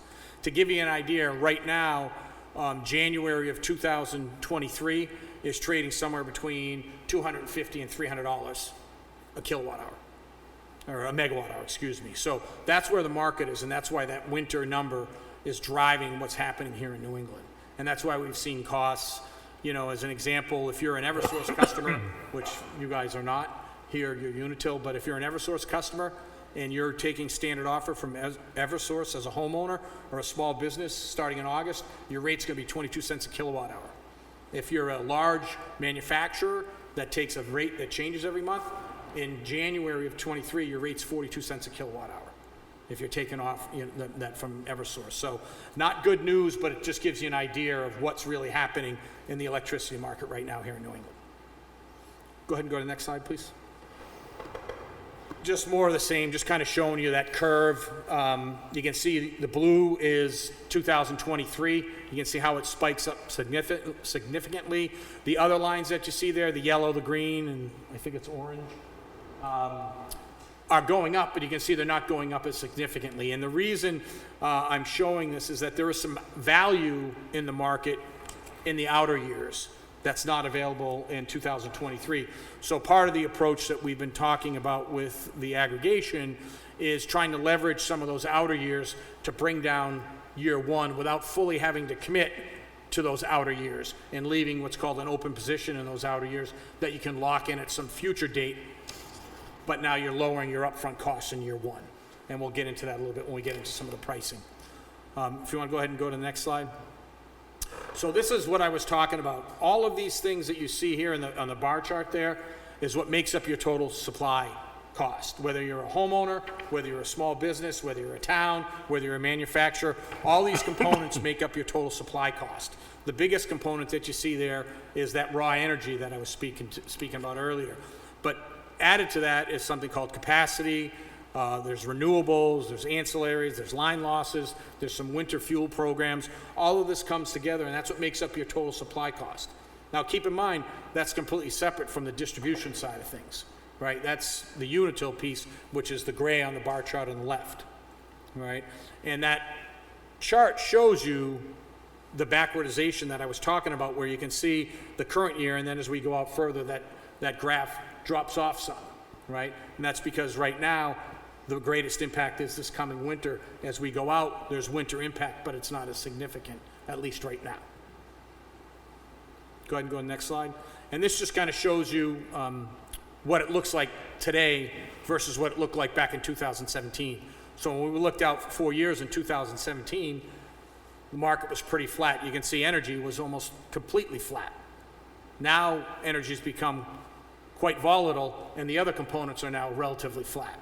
To give you an idea, right now, January of 2023 is trading somewhere between $250 and $300 a kilowatt hour, or a megawatt hour, excuse me. So that's where the market is, and that's why that winter number is driving what's happening here in New England. And that's why we've seen costs, you know, as an example, if you're an Eversource customer, which you guys are not here, you're Unitil, but if you're an Eversource customer and you're taking standard offer from Eversource as a homeowner or a small business starting in August, your rate's gonna be 22 cents a kilowatt hour. If you're a large manufacturer that takes a rate that changes every month, in January of 23, your rate's 42 cents a kilowatt hour if you're taking off that from Eversource. So not good news, but it just gives you an idea of what's really happening in the electricity market right now here in New England. Go ahead and go to the next slide, please. Just more of the same, just kind of showing you that curve. You can see the blue is 2023. You can see how it spikes up significantly. The other lines that you see there, the yellow, the green, and I think it's orange, are going up, but you can see they're not going up as significantly. And the reason I'm showing this is that there is some value in the market in the outer years that's not available in 2023. So part of the approach that we've been talking about with the aggregation is trying to leverage some of those outer years to bring down year one without fully having to commit to those outer years and leaving what's called an open position in those outer years that you can lock in at some future date, but now you're lowering your upfront costs in year one. And we'll get into that a little bit when we get into some of the pricing. If you want to go ahead and go to the next slide. So this is what I was talking about. All of these things that you see here on the bar chart there is what makes up your total supply cost. Whether you're a homeowner, whether you're a small business, whether you're a town, whether you're a manufacturer, all these components make up your total supply cost. The biggest component that you see there is that raw energy that I was speaking about earlier. But added to that is something called capacity. There's renewables, there's ancillaries, there's line losses, there's some winter fuel programs. All of this comes together, and that's what makes up your total supply cost. Now, keep in mind, that's completely separate from the distribution side of things, right? That's the Unitil piece, which is the gray on the bar chart on the left, right? And that chart shows you the backwardization that I was talking about, where you can see the current year, and then as we go out further, that graph drops off some, right? And that's because right now, the greatest impact is this coming winter. As we go out, there's winter impact, but it's not as significant, at least right now. Go ahead and go to the next slide. And this just kind of shows you what it looks like today versus what it looked like back in 2017. So when we looked out for 4 years in 2017, the market was pretty flat. You can see energy was almost completely flat. Now energy's become quite volatile, and the other components are now relatively flat.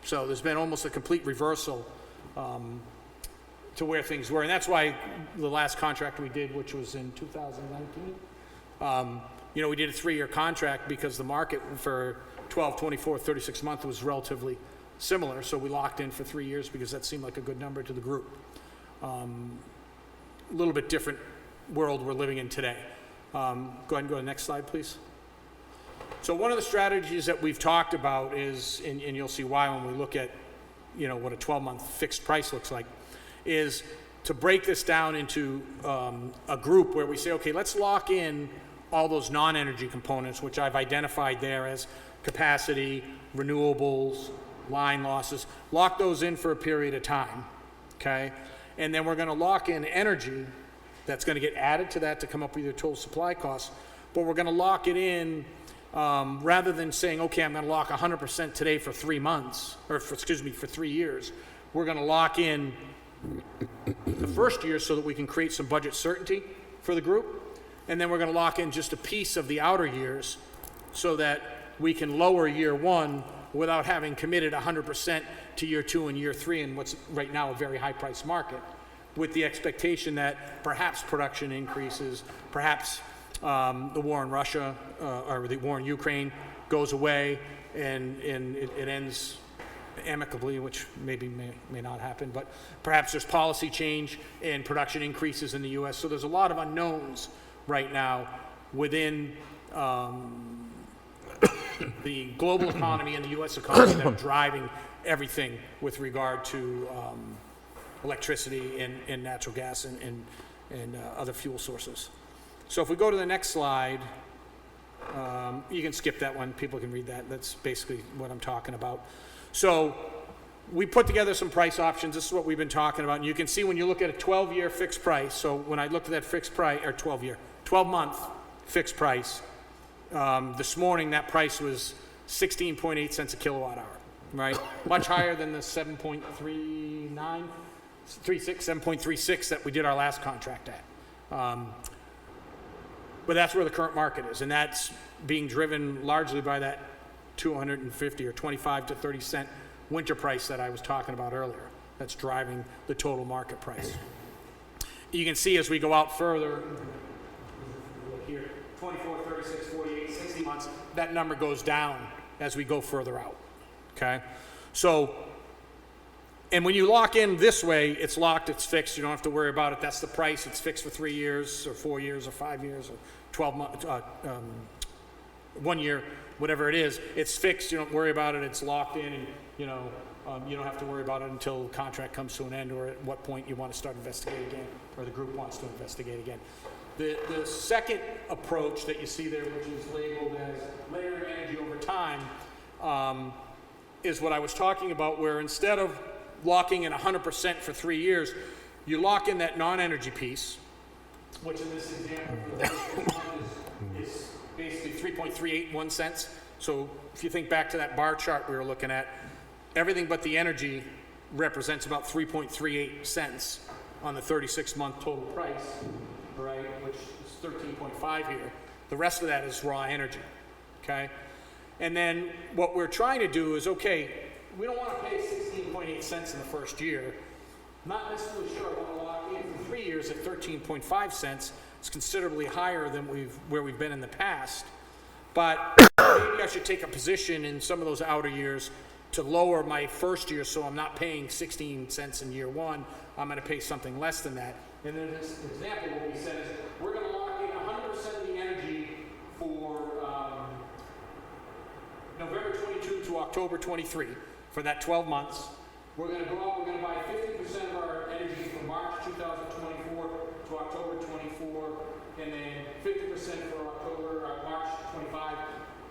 So there's been almost a complete reversal to where things were. And that's why the last contract we did, which was in 2019, you know, we did a 3-year contract because the market for 12, 24, 36 months was relatively similar. So we locked in for 3 years because that seemed like a good number to the group. A little bit different world we're living in today. Go ahead and go to the next slide, please. So one of the strategies that we've talked about is, and you'll see why when we look at, you know, what a 12-month fixed price looks like, is to break this down into a group where we say, okay, let's lock in all those non-energy components, which I've identified there as capacity, renewables, line losses. Lock those in for a period of time, okay? And then we're going to lock in energy that's going to get added to that to come up with your total supply costs, but we're going to lock it in rather than saying, okay, I'm going to lock 100% today for 3 months, or for 3 years. We're going to lock in the first year so that we can create some budget certainty for the group. And then we're going to lock in just a piece of the outer years so that we can lower year one without having committed 100% to year 2 and year 3 in what's right now a very high price market, with the expectation that perhaps production increases, perhaps the war in Russia or the war in Ukraine goes away and it ends amicably, which maybe may not happen, but perhaps there's policy change and production increases in the U.S. So there's a lot of unknowns right now within the global economy and the U.S. economy that are driving everything with regard to electricity and natural gas and other fuel sources. So if we go to the next slide, you can skip that one. People can read that. That's basically what I'm talking about. So we put together some price options. This is what we've been talking about. And you can see when you look at a 12-year fixed price, so when I looked at that fixed price, or 12-month fixed price, this morning that price was 16.8 cents a kilowatt hour, right? Much higher than the 7.36 that we did our last contract at. But that's where the current market is, and that's being driven largely by that 250 or 25 to 30 cent winter price that I was talking about earlier. That's driving the total market price. You can see as we go out further, here, 24, 36, 48, 60 months, that number goes down as we go further out, okay? So, and when you lock in this way, it's locked, it's fixed, you don't have to worry about it. That's the price, it's fixed for 3 years, or 4 years, or 5 years, or 12 months, 1 year, whatever it is. It's fixed, you don't worry about it, it's locked in, and you don't have to worry about it until the contract comes to an end, or at what point you want to start investigating again, or the group wants to investigate again. The second approach that you see there, which is labeled as layering energy over time, is what I was talking about, where instead of locking in 100% for 3 years, you lock in that non-energy piece, which in this example is basically 3.381 cents. So if you think back to that bar chart we were looking at, everything but the energy represents about 3.38 cents on the 36-month total price, right, which is 13.5 here. The rest of that is raw energy, okay? And then what we're trying to do is, okay, we don't want to pay 16.8 cents in the first year. Not necessarily sure I want to lock in for 3 years at 13.5 cents. It's considerably higher than where we've been in the past. But maybe I should take a position in some of those outer years to lower my first year, so I'm not paying 16 cents in year one. I'm going to pay something less than that. And in this example, what we said is we're going to lock in 100% of the energy for November 22 to October 23 for that 12 months. We're going to go out, we're going to buy 50% of our energy from March 2024 to October 24, and then 50% for March 25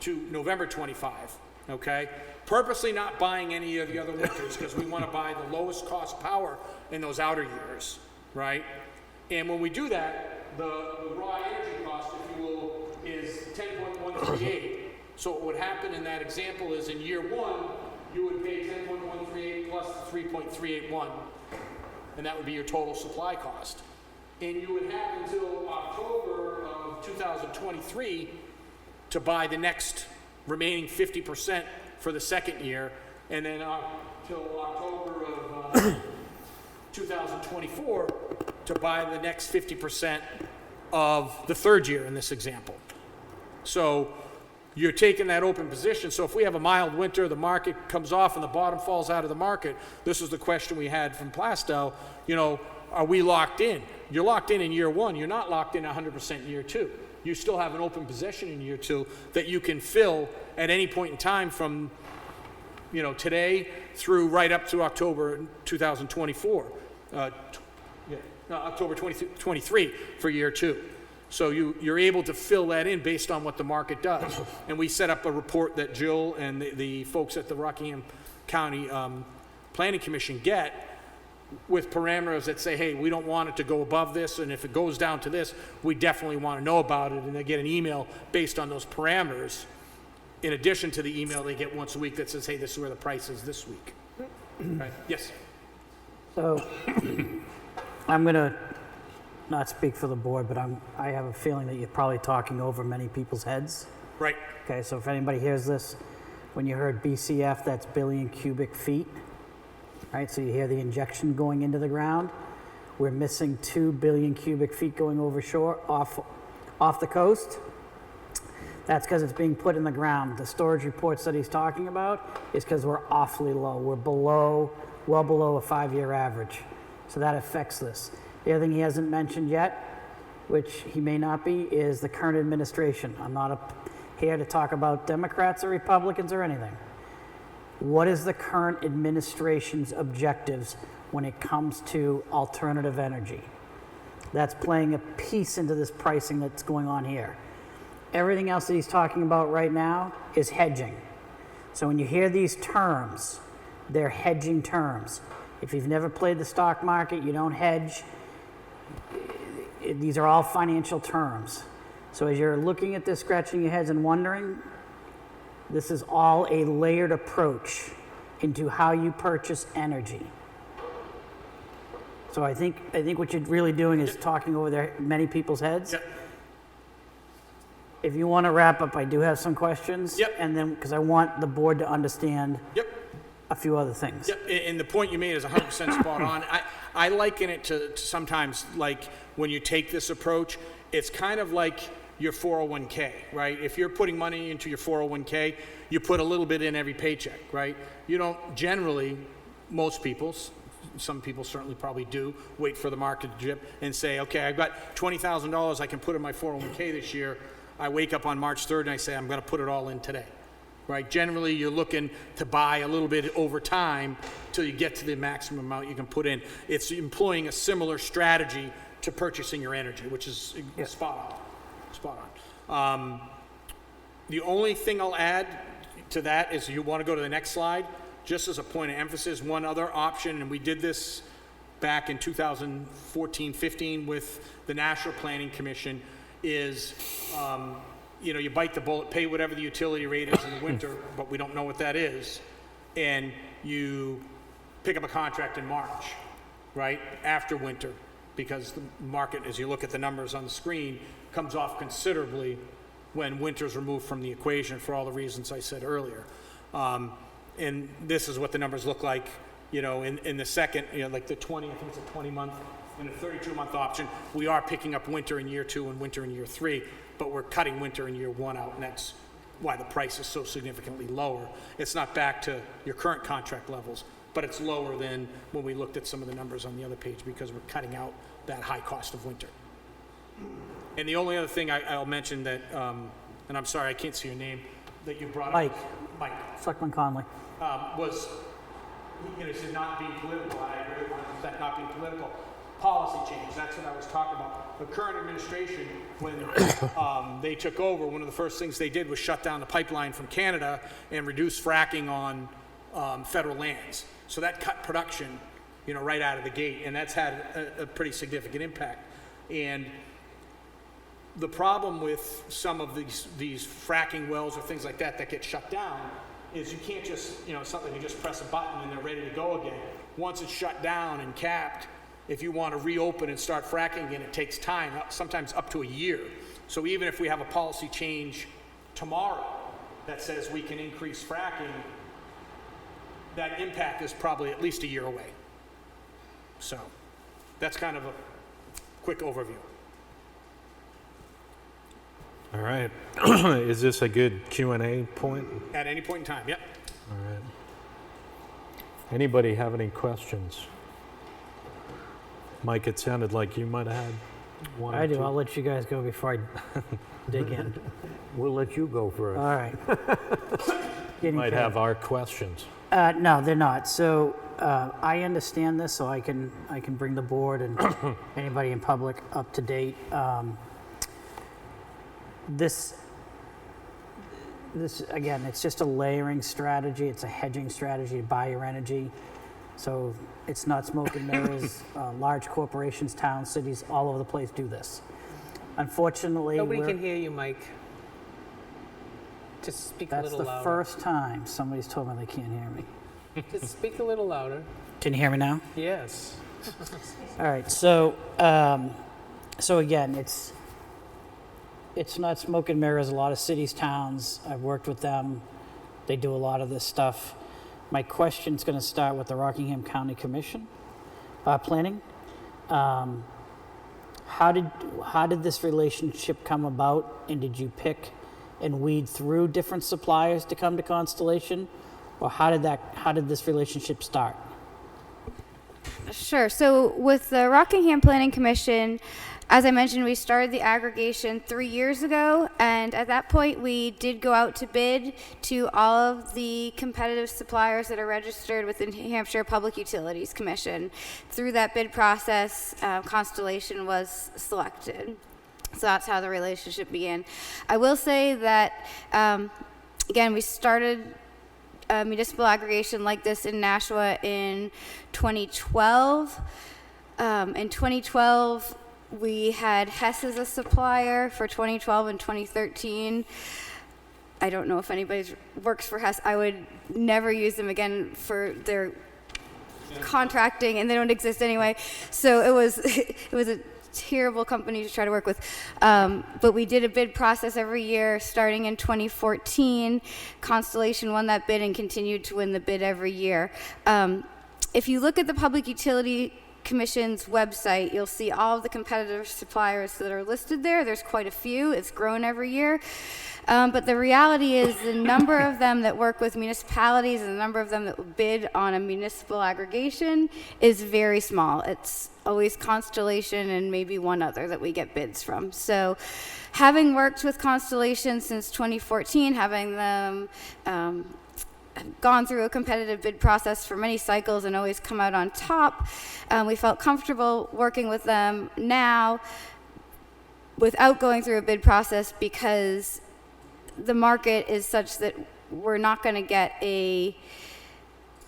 to November 25, okay? Purposely not buying any of the other winters because we want to buy the lowest cost power in those outer years, right? And when we do that, the raw energy cost, if you will, is 10.138. So what would happen in that example is in year one, you would pay 10.138 plus 3.381, and that would be your total supply cost. And you would have until October of 2023 to buy the next remaining 50% for the second year, and then till October of 2024 to buy the next 50% of the third year in this example. So you're taking that open position. So if we have a mild winter, the market comes off and the bottom falls out of the market, this is the question we had from Plastow, are we locked in? You're locked in year one. You're not locked in 100% in year two. You still have an open position in year two that you can fill at any point in time from, today through right up to October 2024. October 2023 for year two. So you're able to fill that in based on what the market does. And we set up a report that Jill and the folks at the Rockingham County Planning Commission get with parameters that say, hey, we don't want it to go above this, and if it goes down to this, we definitely want to know about it, and they get an email based on those parameters, in addition to the email they get once a week that says, hey, this is where the price is this week. Right? Yes? So I'm going to not speak for the board, but I have a feeling that you're probably talking over many people's heads. Right. Okay, so if anybody hears this, when you heard BCF, that's billion cubic feet, right? So you hear the injection going into the ground. We're missing 2 billion cubic feet going over shore, off the coast. That's because it's being put in the ground. The storage reports that he's talking about is because we're awfully low. We're well below a 5-year average. So that affects this. The other thing he hasn't mentioned yet which he may not be, is the current administration. I'm not here to talk about Democrats or Republicans or anything. What is the current administration's objectives when it comes to alternative energy? That's playing a piece into this pricing that's going on here. Everything else that he's talking about right now is hedging. So when you hear these terms, they're hedging terms. If you've never played the stock market, you don't hedge. These are all financial terms. So as you're looking at this, scratching your heads and wondering, this is all a layered approach into how you purchase energy. So I think what you're really doing is talking over many people's heads. Yep. If you want to wrap up, I do have some questions. Yep. And then, because I want the board to understand Yep. a few other things. Yep, and the point you made is 100% spot on. I liken it to sometimes like when you take this approach, it's kind of like your 401k, right? If you're putting money into your 401k, you put a little bit in every paycheck, right? You don't generally, most people, some people certainly probably do, wait for the market to dip and say, okay, I've got $20,000 I can put in my 401k this year. I wake up on March 3rd and I say, I'm going to put it all in today. Right? Generally, you're looking to buy a little bit over time till you get to the maximum amount you can put in. It's employing a similar strategy to purchasing your energy, which is spot on. Spot on. The only thing I'll add to that is you want to go to the next slide. Just as a point of emphasis, one other option, and we did this back in 2014-15 with the National Planning Commission, is you bite the bullet, pay whatever the utility rate is in the winter, but we don't know what that is, and you pick up a contract in March, right, after winter, because the market, as you look at the numbers on the screen, comes off considerably when winter's removed from the equation for all the reasons I said earlier. And this is what the numbers look like, in the second, like the 20, I think it's a 20-month and a 32-month option. We are picking up winter in year 2 and winter in year 3, but we're cutting winter in year 1 out, and that's why the price is so significantly lower. It's not back to your current contract levels, but it's lower than when we looked at some of the numbers on the other page because we're cutting out that high cost of winter. And the only other thing I'll mention that, and I'm sorry, I can't see your name, that you brought up. Mike. Selectman Conley. Was, he said not being political, and I agree with that, not being political. Policy change, that's what I was talking about. The current administration, when they took over, one of the first things they did was shut down the pipeline from Canada and reduce fracking on federal lands. So that cut production, right out of the gate, and that's had a pretty significant impact. And the problem with some of these fracking wells or things like that get shut down is you can't just, something you just press a button and they're ready to go again. Once it's shut down and capped, if you want to reopen and start fracking again, it takes time, sometimes up to a year. So even if we have a policy change tomorrow that says we can increase fracking, that impact is probably at least a year away. So that's kind of a quick overview. All right. Is this a good Q&A point? At any point in time, yep. All right. Anybody have any questions? Mike, it sounded like you might have had one or I do. two. I'll let you guys go before I dig in. We'll let you go first. All right. You might have our questions. No, they're not. So I understand this, so I can bring the board and anybody in public up to date. This again, it's just a layering strategy. It's a hedging strategy to buy your energy. So it's not smoke and mirrors. Large corporations, towns, cities, all over the place do this. Unfortunately, Nobody can hear you, Mike. Just speak a that's little the louder. first time somebody's told me they can't hear me. Just speak a little louder. Can you hear me now? Yes. All right. So again, it's not smoke and mirrors. A lot of cities, towns, I've worked with them. They do a lot of this stuff. My question's going to start with the Rockingham County Commission, Planning. How did this relationship come about, and did you pick and weed through different suppliers to come to Constellation, or how did this relationship start? Sure. So with the Rockingham Planning Commission, As I mentioned, we started the aggregation 3 years ago, and at that point, we did go out to bid to all of the competitive suppliers that are registered with the New Hampshire Public Utilities Commission. Through that bid process, Constellation was selected. So that's how the relationship began. I will say that, again, we started a municipal aggregation like this in Nashua in 2012. In 2012, we had Hess as a supplier for 2012 and 2013. I don't know if anybody works for Hess. I would never use them again for their contracting, and they don't exist anyway. So it was a terrible company to try to work with. But we did a bid process every year starting in 2014. Constellation won that bid and continued to win the bid every year. If you look at the Public Utility Commission's website, you'll see all of the competitive suppliers that are listed there. There's quite a few. It's grown every year. But the reality is the number of them that work with municipalities and the number of them that bid on a municipal aggregation is very small. It's always Constellation and maybe one other that we get bids from. So having worked with Constellation since 2014, having them gone through a competitive bid process for many cycles and always come out on top, we felt comfortable working with them now without going through a bid process, because the market is such that we're not going to get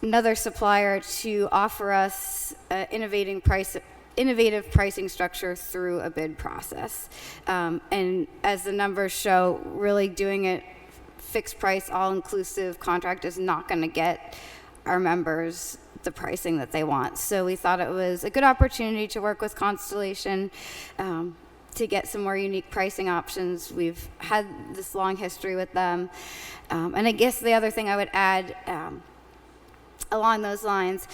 another supplier to offer us innovative pricing structure through a bid process. And as the numbers show, really doing it fixed price, all-inclusive contract is not going to get our members the pricing that they want. So we thought it was a good opportunity to work with Constellation to get some more unique pricing options. We've had this long history with them. And I guess the other thing I would add along those lines,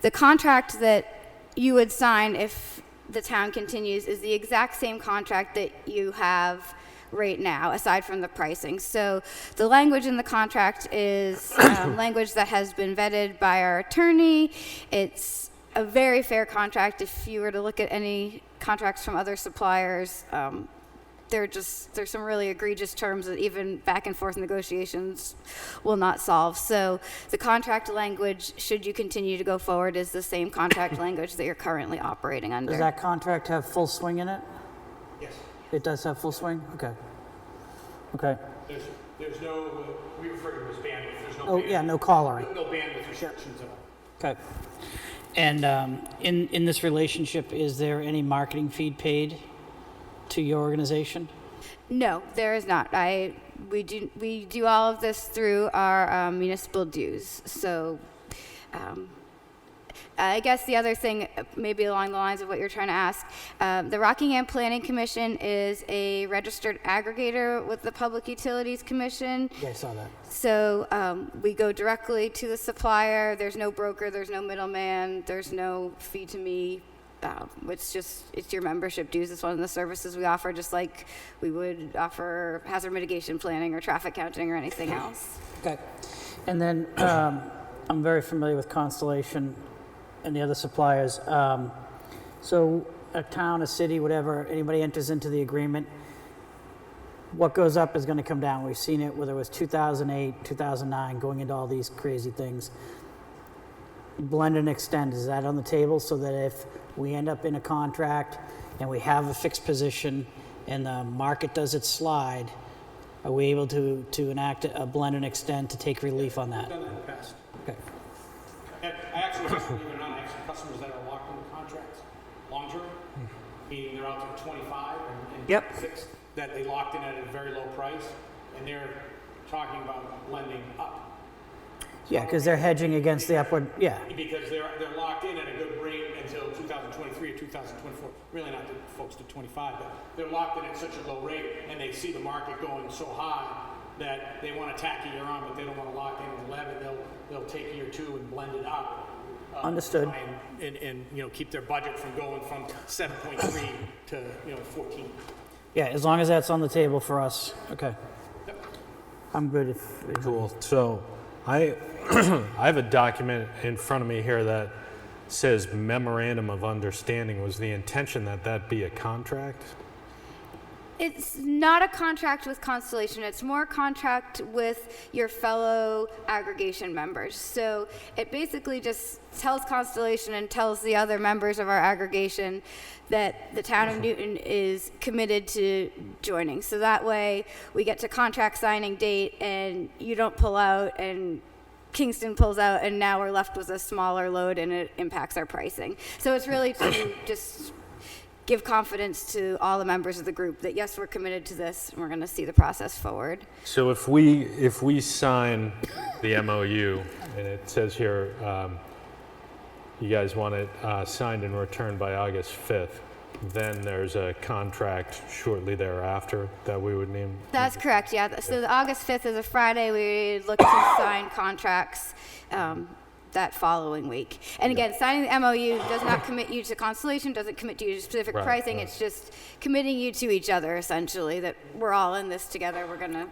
the contract that you would sign if the town continues is the exact same contract that you have right now, aside from the pricing. So the language in the contract is language that has been vetted by our attorney. It's a very fair contract. If you were to look at any contracts from other suppliers, there's some really egregious terms that even back and forth negotiations will not solve. So the contract language, should you continue to go forward, is the same contract language that you're currently operating under. Does that contract have full swing in it? Yes. It does have full swing? Okay. Okay. There's no, we refer to it as bandwidth. There's no Oh, bandwidth. yeah, no collaring. No bandwidth restrictions at all. Okay. And in this relationship, is there any marketing fee paid to your organization? No, there is not. We do all of this through our municipal dues. So I guess the other thing, maybe along the lines of what you're trying to ask, the Rockingham Planning Commission is a registered aggregator with the Public Utilities Commission. Yeah, I saw that. So we go directly to the supplier. There's no broker, there's no middleman, there's no fee to me. It's your membership dues. It's one of the services we offer, just like we would offer hazard mitigation planning or traffic counting or anything else. Okay. And then I'm very familiar with Constellation and the other suppliers. So a town, a city, whatever, anybody enters into the agreement, what goes up is going to come down. We've seen it, whether it was 2008, 2009, going into all these crazy things. Blend and extend, is that on the table so that if we end up in a contract and we have a fixed position and the market does its slide, are we able to enact a blend and extend to take relief on that? We've done that in the past. Okay. And I actually, believe it or not, I have some customers that are locked into contracts long-term, meaning they're out to 25 and Yep. 6, that they locked in at a very low price, and they're talking about blending up. Yeah, because they're hedging against the upward, yeah. Because they're locked in at a good rate until 2023 or 2024. Really not the folks to 25, but they're locked in at such a low rate, and they see the market going so high that they want to tack a year on, but they don't want to lock in at 11. They'll take a year or two and blend it up. Understood. And keep their budget from going from 7.3 to 14. Yeah, as long as that's on the table for us. Okay. I'm good if. Cool. So I I have a document in front of me here that says memorandum of understanding. Was the intention that that be a contract? It's not a contract with Constellation. It's more a contract with your fellow aggregation members. So it basically just tells Constellation and tells the other members of our aggregation that the town of Newton is committed to joining. So that way we get to contract signing date and you don't pull out and Kingston pulls out and now we're left with a smaller load and it impacts our pricing. So it's really to just give confidence to all the members of the group that yes, we're committed to this and we're going to see the process forward. So if we sign the MOU, and it says here, you guys want it signed and returned by August 5th, then there's a contract shortly thereafter that we would need? That's correct, yeah. So the August 5th is a Friday. We look to sign contracts that following week. And again, signing the MOU does not commit you to Constellation, doesn't commit you to specific pricing. It's just committing you to each other, essentially, that we're all in this together. We're going to...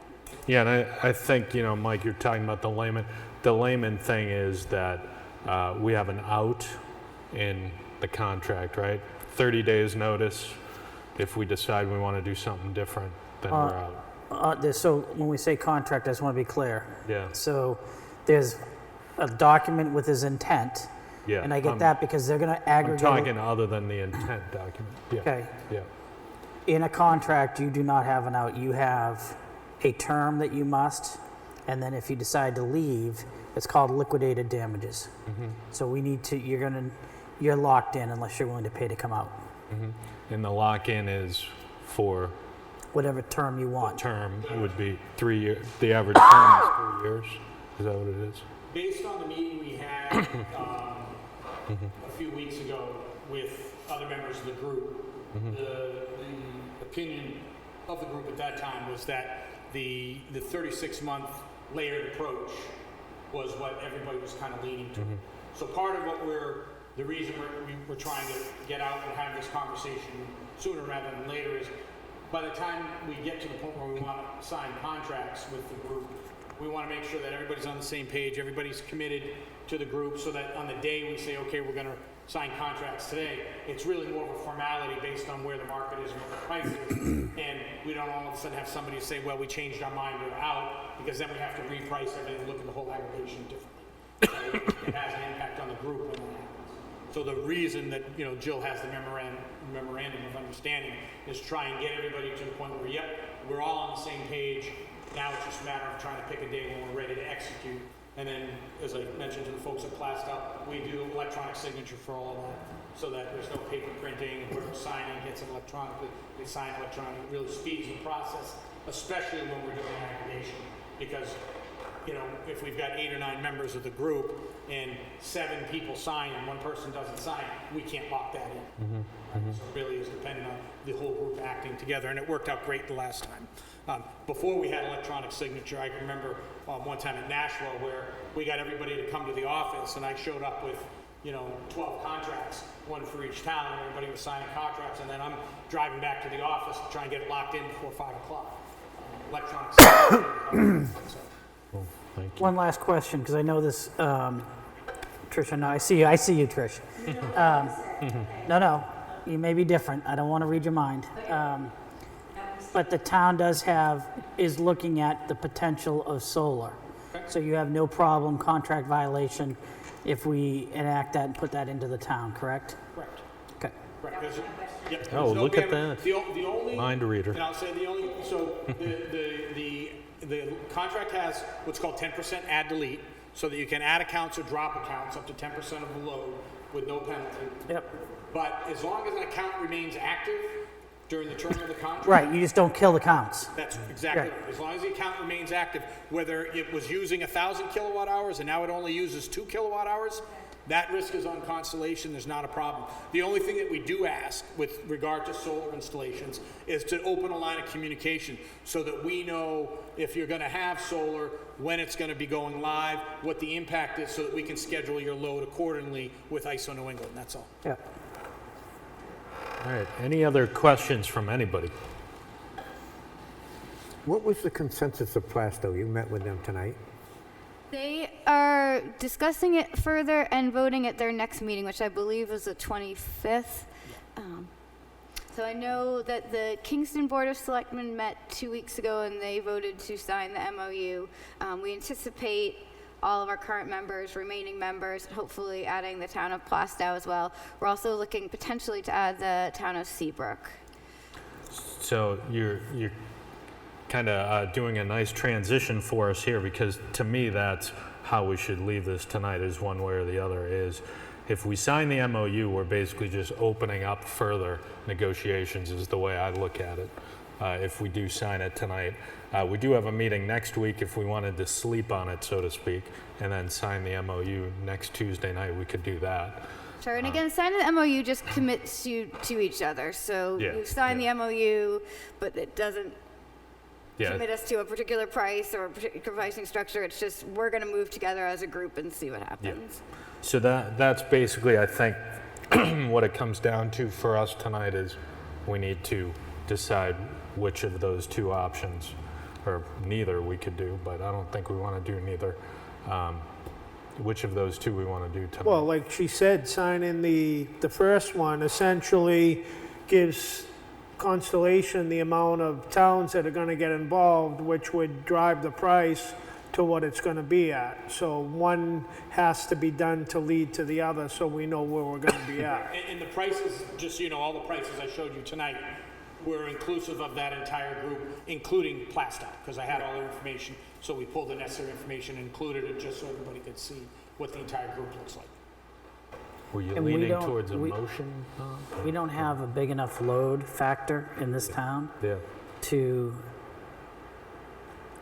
Yeah, and I think, you know, Mike, you're talking about the layman. The layman thing is that we have an out in the contract, right? 30 days notice. If we decide we want to do something different, then we're out. So when we say contract, I just want to be clear. Yeah. So there's a document with his intent. Yeah. And I get that because they're going to aggregate. I'm talking other than the intent document. Yeah. Okay. Yeah. In a contract, you do not have an out. You have a term that you must, and then if you decide to leave, it's called liquidated damages. So we need to, you're locked in unless you're willing to pay to come out. And the lock-in is for? Whatever term you want. Term would be 3 years. The average term is 3 years. Is that what it is? Based on the meeting we had a few weeks ago with other members of the group, the opinion of the group at that time was that the 36-month layered approach was what everybody was kind of leaning to. So part of what the reason we're trying to get out and have this conversation sooner rather than later is by the time we get to the point where we want to sign contracts with the group, we want to make sure that everybody's on the same page, everybody's committed to the group, so that on the day we say, okay, we're going to sign contracts today, it's really more of a formality based on where the market is and what the price is, and we don't all of a sudden have somebody say, well, we changed our mind, we're out, because then we have to reprice everything and look at the whole aggregation differently. So it has an impact on the group when that happens. So the reason that, you know, Jill has the memorandum of understanding is try and get everybody to the point where, yep, we're all on the same page. Now it's just a matter of trying to pick a day when we're ready to execute. And then, as I mentioned to the folks at Plastow, we do electronic signature for all of that, so that there's no paper printing. Whoever's signing gets it electronically. They sign electronically. It really speeds the process, especially when we're doing aggregation. Because, you know, if we've got 8 or 9 members of the group and 7 people sign and one person doesn't sign, we can't lock that in. So it really is dependent on the whole group acting together, and it worked out great the last time. Before we had electronic signature, I remember one time at Nashville where we got everybody to come to the office, and I showed up with, 12 contracts, one for each town, and everybody was signing contracts, and then I'm driving back to the office to try and get it locked in before 5 o'clock. Electronic signature. Well, thank you. One last question, because I know this, Tricia, no, I see you, Trish. No, you may be different. I don't want to read your mind. But the town is looking at the potential of solar. So you have no problem, contract violation, if we enact that and put that into the town, correct? Correct. Okay. Correct. Yep, Oh, look at that. The only, Mind reader. and I'll say the only, so the contract has what's called 10% add delete, so that you can add accounts or drop accounts up to 10% of the load with no penalty. Yep. But as long as an account remains active during the term of the contract. Right, you just don't kill the counts. That's exactly Right. right. As long as the account remains active, whether it was using 1,000 kilowatt hours and now it only uses 2 kilowatt hours, that risk is on Constellation. There's not a problem. The only thing that we do ask with regard to solar installations is to open a line of communication so that we know if you're going to have solar, when it's going to be going live, what the impact is, so that we can schedule your load accordingly with ISO New England. That's all. Yeah. All right. Any other questions from anybody? What was the consensus of Plastow? You met with them tonight? They are discussing it further and voting at their next meeting, which I believe is the 25th. So I know that the Kingston Board of Selectmen met 2 weeks ago and they voted to sign the MOU. We anticipate all of our current members, remaining members, hopefully adding the town of Plastow as well. We're also looking potentially to add the town of Seabrook. So you're kind of doing a nice transition for us here, because to me that's how we should leave this tonight, is one way or the other. Is if we sign the MOU, we're basically just opening up further negotiations, is the way I look at it. If we do sign it tonight, we do have a meeting next week. If we wanted to sleep on it, so to speak, and then sign the MOU next Tuesday night, we could do that. Sure, and again, signing the MOU just commits you to each other. So you sign the MOU, but it doesn't commit us to a particular price or a particular pricing structure. It's just we're going to move together as a group and see what happens. So that's basically, I think, what it comes down to for us tonight is we need to decide which of those two options, or neither we could do, but I don't think we want to do neither. Which of those two we want to do tonight? Well, like she said, signing the first one essentially gives Constellation the amount of towns that are going to get involved, which would drive the price to what it's going to be at. So one has to be done to lead to the other, so we know where we're going to be at. And the prices, just so you know, all the prices I showed you tonight were inclusive of that entire group, including Plastow, because I had all the information. So we pulled the necessary information and included it just so everybody could see what the entire group looks like. Were you And we leaning don't- towards a we- motion? We don't have a big enough load factor in this town Yeah. to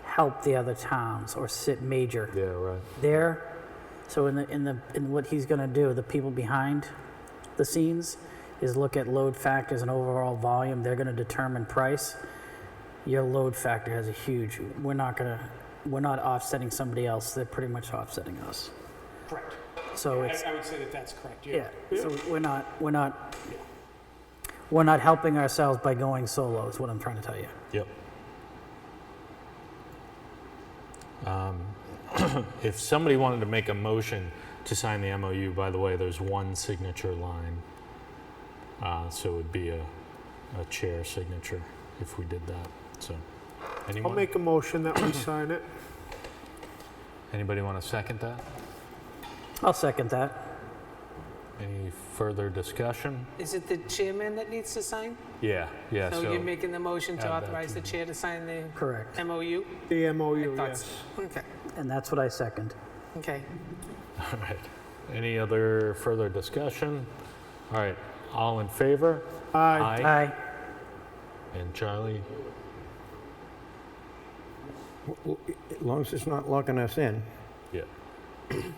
help the other towns or sit major Yeah, right. there. So in what he's going to do, the people behind the scenes is look at load factors and overall volume. They're going to determine price. Your load factor has a huge. We're not offsetting somebody else. They're pretty much offsetting us. Correct. So it's I would say that that's correct. yeah. So we're not helping ourselves by going solo. Is what I'm trying to tell you. Yep. If somebody wanted to make a motion to sign the MOU, by the way, there's one signature line. So it would be a chair signature if we did that. So, anyone? I'll make a motion that we sign it. Anybody want to second that? I'll second that. Any further discussion? Is it the chairman that needs to sign? Yeah. So you're making the motion to add that authorize to the chair to sign the Correct. MOU? The MOU, I thought yes. so. Okay, And that's what I second. okay. All right. Any other further discussion? All right. All in favor? Aye. Aye. And Charlie? As long as it's not locking us in, Yeah.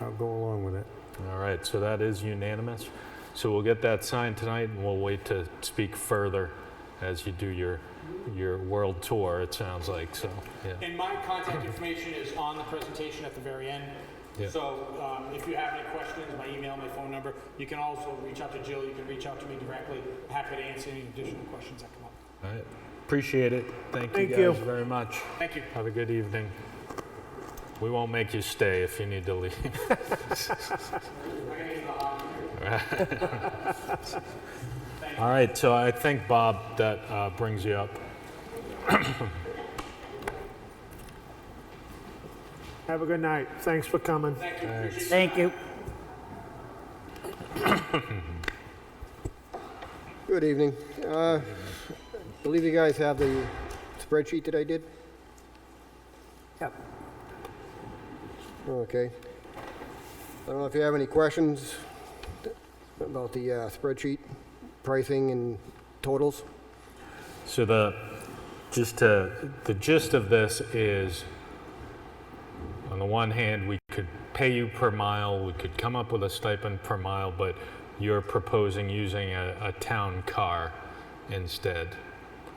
I'll go along with it. All right, so that is unanimous. So we'll get that signed tonight, and we'll wait to speak further as you do your world tour, it sounds like, so, yeah. And my contact information is on the presentation at the very end. Yeah. So if you have any questions, my email, my phone number, you can also reach out to Jill, you can reach out to me directly. Happy to answer any additional questions that come up. All right, appreciate it. Thank Thank you you. guys very much. Thank you. Have a good evening. We won't make you stay if you need to leave. All right, so I think, Bob, that brings you up. Have a good night. Thanks for coming. Thank you. Good evening. Believe you guys have the spreadsheet that I did? Yep. Okay. I don't know if you have any questions about the spreadsheet, pricing and totals? So the gist of this is, on the one hand, we could pay you per mile, we could come up with a stipend per mile, but you're proposing using a town car instead.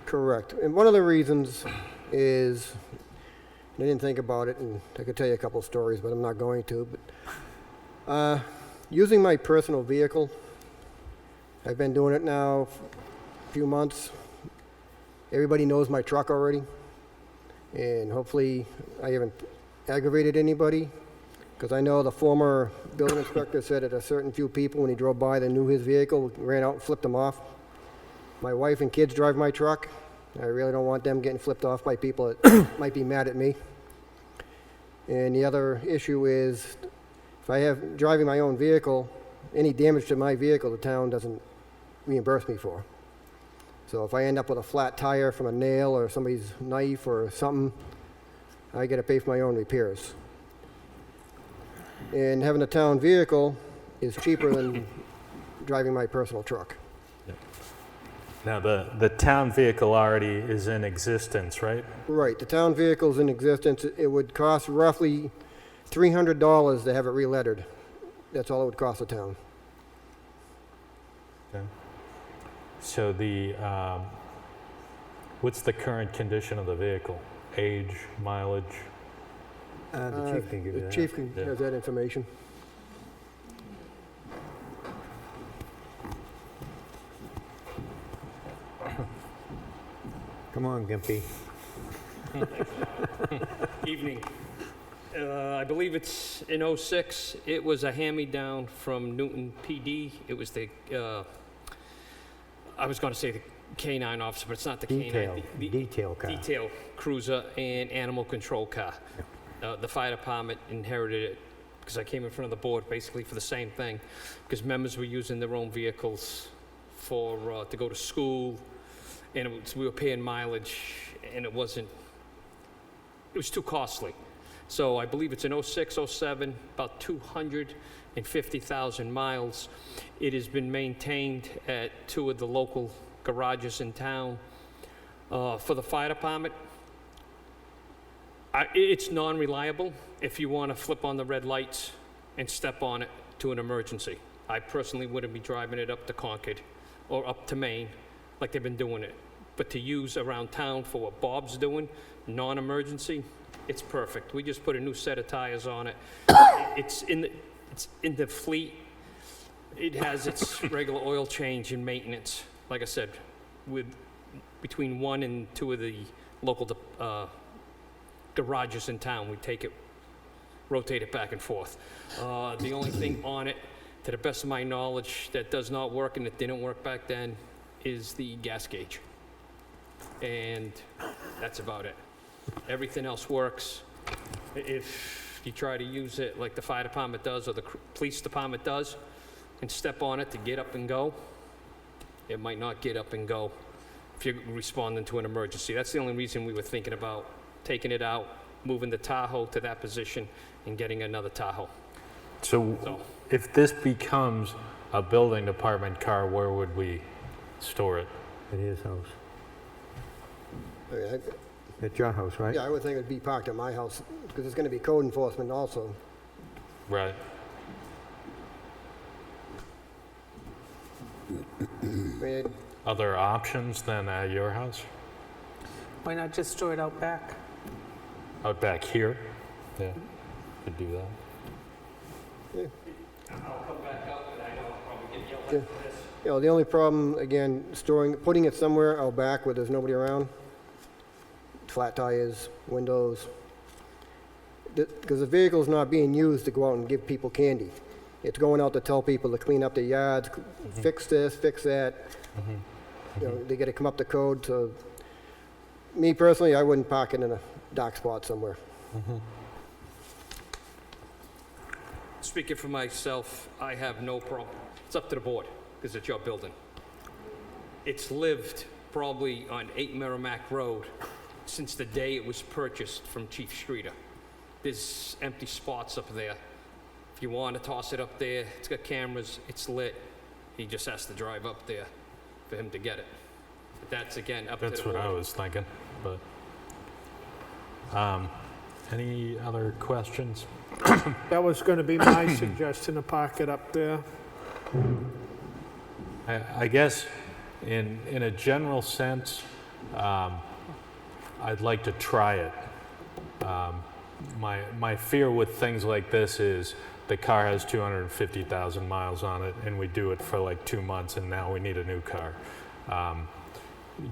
Correct. And one of the reasons is, I didn't think about it, and I could tell you a couple stories, but I'm not going to. But using my personal vehicle, I've been doing it now a few months. Everybody knows my truck already, and hopefully I haven't aggravated anybody. Because I know the former building inspector said that a certain few people, when he drove by, they knew his vehicle, ran out and flipped him off. My wife and kids drive my truck. I really don't want them getting flipped off by people that might be mad at me. And the other issue is, if I have driving my own vehicle, any damage to my vehicle, the town doesn't reimburse me for. So if I end up with a flat tire from a nail or somebody's knife or something, I got to pay for my own repairs. And having a town vehicle is cheaper than driving my personal truck. Now, the town vehicle already is in existence, right? Right, the town vehicle's in existence. It would cost roughly $300 to have it re-lettered. That's all it would cost the town. Okay. So what's the current condition of the vehicle? Age, mileage? The chief can give you The that. chief can have that information. Come on, Gimpy. Evening. I believe it's in '06. It was a hand-me-down from Newton PD. It was the, I was going to say the K-9 officer, but it's not the Detail, K-9. detail car. Detail cruiser and animal control car. The fire department inherited it because I came in front of the board basically for the same thing, because members were using their own vehicles for to go to school, and we were paying mileage, and it was too costly. So I believe it's in '06, '07, about 250,000 miles. It has been maintained at 2 of the local garages in town. For the fire department, it's non-reliable if you want to flip on the red lights and step on it to an emergency. I personally wouldn't be driving it up to Concord or up to Maine like they've been doing it. But to use around town for what Bob's doing, non-emergency, it's perfect. We just put a new set of tires on it. It's in the fleet. It has its regular oil change and maintenance. Like I said, with between 1 and 2 of the local garages in town, we take it, rotate it back and forth. The only thing on it, to the best of my knowledge, that does not work, and it didn't work back then, is the gas gauge. And that's about it. Everything else works. If you try to use it like the fire department does or the police department does and step on it to get up and go, it might not get up and go if you're responding to an emergency. That's the only reason we were thinking about taking it out, moving the Tahoe to that position, and getting another Tahoe. So if this becomes a building department car, where would we store it? At his house. I- At your house, right? Yeah, I would think it'd be parked at my house, because it's gonna be code enforcement also. Right. I mean, Other options than at your house? Why not just store it out back? Out back here? Yeah, could do that. I'll come back up, and I know I'll probably get yelled at for this. You know, the only problem, again, putting it somewhere out back where there's nobody around, flat tires, windows, because the vehicle's not being used to go out and give people candy. It's going out to tell people to clean up their yards, fix this, fix that. You know, they got to come up to code. So, me personally, I wouldn't park it in a dark spot somewhere. Speaking for myself, I have no problem. It's up to the board, because it's your building. It's lived probably on 8 Merrimack Road since the day it was purchased from Chief Streeter. There's empty spots up there. If you want to toss it up there, it's got cameras, it's lit. He just has to drive up there for him to get it. But that's, again, up to the That's board. what I was thinking, but. Any other questions? That was gonna be my suggestion, to park it up there. I guess in a general sense, I'd like to try it. My fear with things like this is the car has 250,000 miles on it, and we do it for like 2 months, and now we need a new car.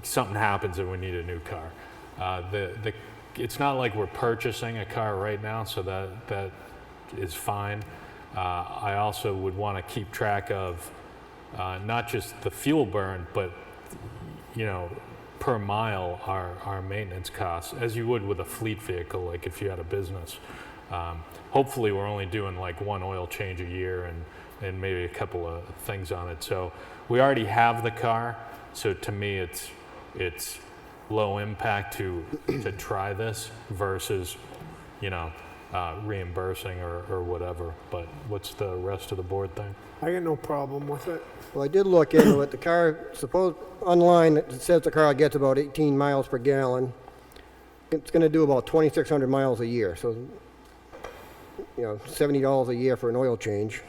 Something happens and we need a new car. It's not like we're purchasing a car right now, so that is fine. I also would want to keep track of not just the fuel burn, but, you know, per mile our maintenance costs, as you would with a fleet vehicle, like if you had a business. Hopefully we're only doing like one oil change a year and maybe a couple of things on it. So we already have the car, so to me it's low impact to try this versus, you know, reimbursing or whatever. But what's the rest of the board think? I got no problem with it. Well, I did look into it. The car, online, it says the car gets about 18 miles per gallon. It's going to do about 2,600 miles a year. So, you know, $70 a year for an oil change.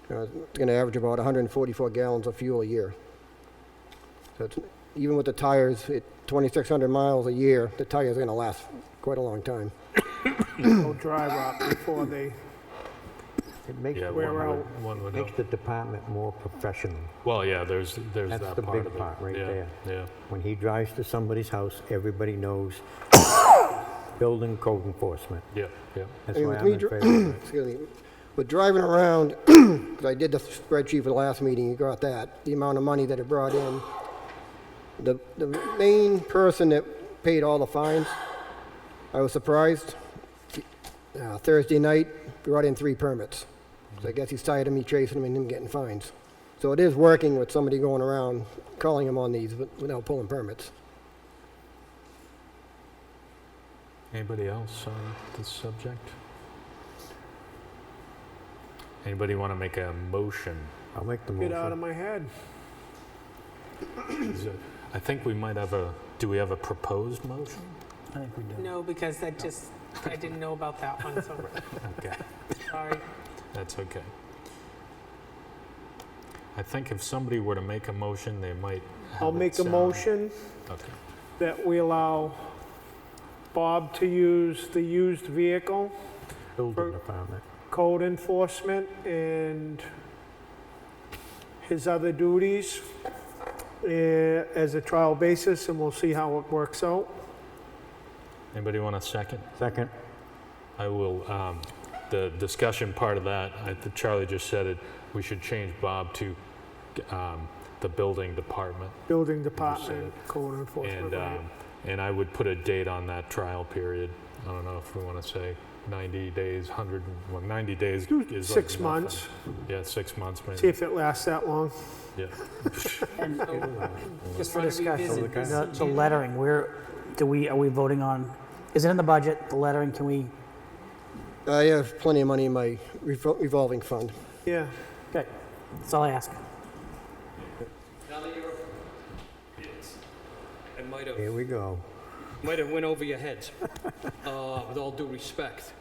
It's going to average about 144 gallons of fuel a year. So it's, even with the tires, 2,600 miles a year, the tires are going to last quite a long time. They'll drive up before they It makes, Yeah, wear out. one would makes help. the department more professional. Well, yeah, there's That's that the part big of it. part right Yeah, there. Yeah. When he drives to somebody's house, everybody knows building code enforcement. Yeah, yeah. That's I mean, why with I'm me in dri- favor of it. Excuse me. With driving around, because I did the spreadsheet for the last meeting, you got that, the amount of money that it brought in. The main person that paid all the fines, I was surprised. Thursday night, brought in 3 permits. So I guess he's tired of me chasing him and him getting fines. So it is working with somebody going around, calling him on these without pulling permits. Anybody else on this subject? Anybody want to make a motion? I'll make the Get out motion. of my head. I think we might have do we have a proposed motion? I think we do. No, because that just, I didn't know about that one, so Okay, sorry. that's okay. I think if somebody were to make a motion, they might have I'll it make a sound- motion Okay. that we allow Bob to use the used vehicle, Building department. code enforcement, and his other duties as a trial basis, and we'll see how it works out. Anybody want a second? Second. I will, the discussion part of that, Charlie just said it, we should change Bob to the building department. Building department, code enforcement, And, right. and I would put a date on that trial period. I don't know if we want to say 90 days, 90 days Do is 6 like months, nothing. Yeah, 6 months see maybe. if it lasts that long. Yeah. And just for Wanna discussion, revisit this in the January? lettering, are we voting on, is it in the budget, the lettering, can we, I have plenty of money in my revolving fund. Yeah, okay, that's all I ask. Now that you're, I might have Here we go. went over your heads. With all due respect,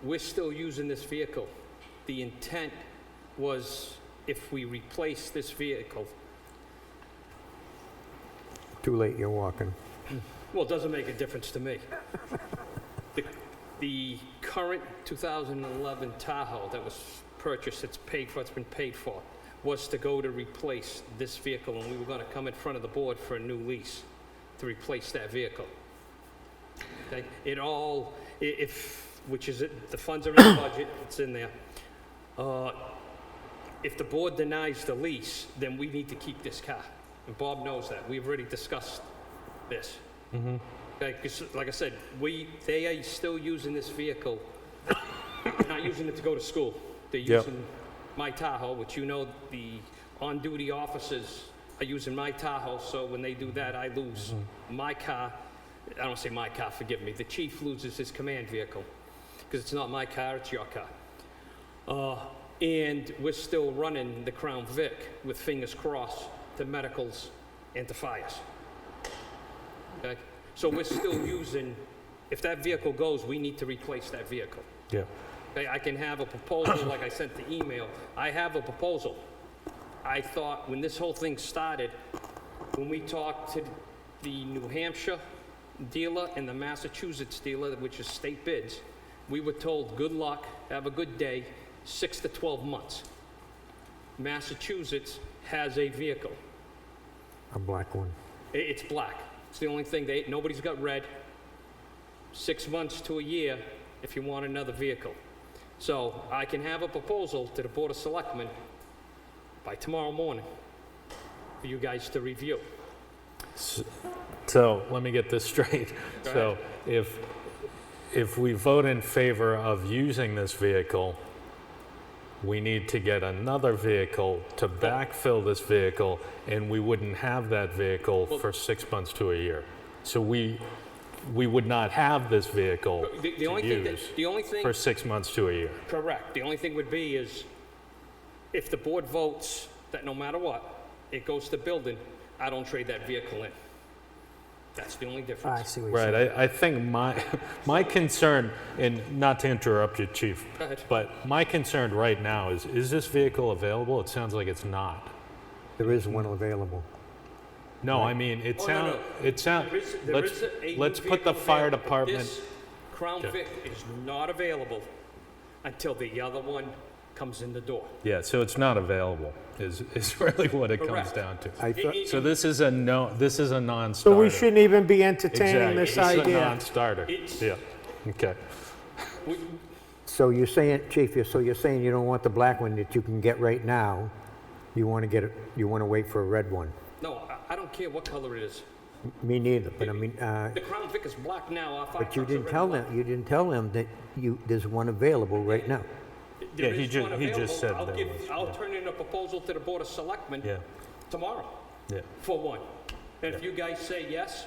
we're still using this vehicle. The intent was if we replace this vehicle, Too late, you're walking. well, it doesn't make a difference to me. The current 2011 Tahoe that was purchased, it's paid for, it's been paid for, was to go to replace this vehicle, and we were gonna come in front of the board for a new lease to replace that vehicle. Okay, it all, which is, the funds are in the budget, it's in there. If the board denies the lease, then we need to keep this car. And Bob knows that. We've already discussed this. Okay, 'cause like I said, they are still using this vehicle. They're not using it to go to school. They're Yep. using my Tahoe, which you know the on-duty officers are using my Tahoe, so when they do that, I lose my car. I don't say my car, forgive me. The chief loses his command vehicle, because it's not my car, it's your car. And we're still running the Crown Vic with fingers crossed to medicals and to fires. Okay? So we're still using, if that vehicle goes, we need to replace that vehicle. Yeah. Okay, I can have a proposal, like I sent the email. I have a proposal. I thought when this whole thing started, when we talked to the New Hampshire dealer and the Massachusetts dealer, which is state bids, we were told, good luck, have a good day, 6 to 12 months. Massachusetts has a vehicle. A black one. It's black. It's the only thing, nobody's got red. 6 months to a year if you want another vehicle. So I can have a proposal to the Board of Selectmen by tomorrow morning for you guys to review. So let me get this straight. Go So if we vote in favor of using this vehicle, we need to get another vehicle to backfill this vehicle, and we wouldn't have that vehicle for 6 months to a year. So we would not have this vehicle The only thing use the only thing for 6 months to a year. correct. The only thing would be is if the board votes that no matter what, it goes to building, I don't trade that vehicle in. That's the only I difference. see what you're saying. Right, I think my concern, and not to interrupt you, Chief, Go ahead. but my concern right now is this vehicle available? It sounds like it's not. There is one available. No, I mean, it Oh, no, sounds, no. it sounds, There is a let's new put the vehicle fire available. department, This Crown Okay. Vic is not available until the other one comes in the door. yeah, so it's not available, is really what it comes Correct. down to. I thought, So this is a So non-starter. we shouldn't even be entertaining Exactly. this It's a idea. non-starter, It's- yeah, okay. so you're saying, Chief, so you're saying you don't want the black one that you can get right now, you want to get it, you want to wait for a red one? No, I don't care what color it is. Me neither, but I mean, The Crown Vic is black now. Our fire but you trucks are didn't red tell and them, you didn't tell them that there's one available right now. black. Yeah, There he is ju- one he just available. said I'll there was, I'll yeah. turn in a proposal to the Board of Selectmen Yeah, tomorrow yeah. for one. And if you guys say yes,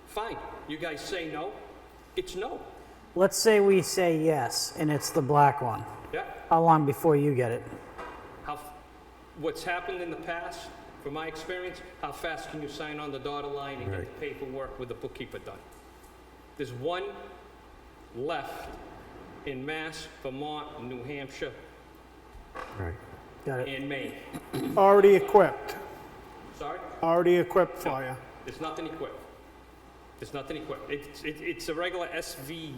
fine. You guys say no, it's no. Let's say we say yes, and it's the black one. Yeah. How long before you get it? What's happened in the past, from my experience, how fast can you sign on the dotted line and get the paperwork with the bookkeeper done? There's one left in Mass, Vermont, New Hampshire, Right. Got it. and Maine. Already equipped, Sorry? already equipped for you. There's nothing equipped. There's nothing equipped. It's a regular SVT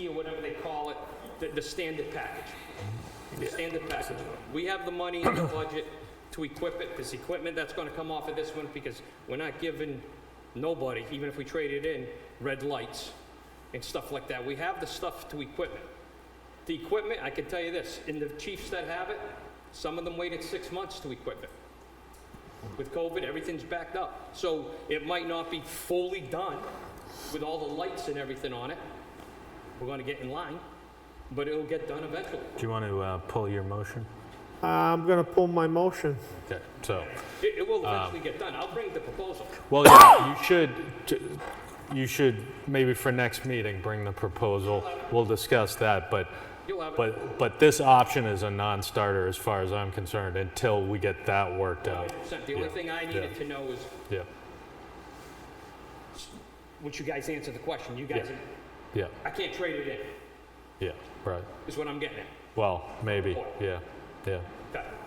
or whatever they call it, the standard package. The standard package. We have the money in the budget to equip it. There's equipment that's gonna come off of this one because we're not giving nobody, even if we trade it in, red lights and stuff like that. We have the stuff to equip it. The equipment, I can tell you this, in the chiefs that have it, some of them waited 6 months to equip it. With COVID, everything's backed up. So it might not be fully done with all the lights and everything on it. We're gonna get in line, but it'll get done eventually. Do you want to pull your motion? I'm gonna pull my motion. Okay, so, It will eventually get done. I'll bring the proposal. well, yeah, you should, maybe for next meeting, bring the proposal. We'll discuss that, but You'll have it. But this option is a non-starter as far as I'm concerned until we get that worked out. 100%. The only Yeah. thing I needed to know is, Yeah, once you guys answer the question, you guys, yeah, I can't trade it in, yeah, right. is what I'm getting at. Well, maybe, yeah, Okay.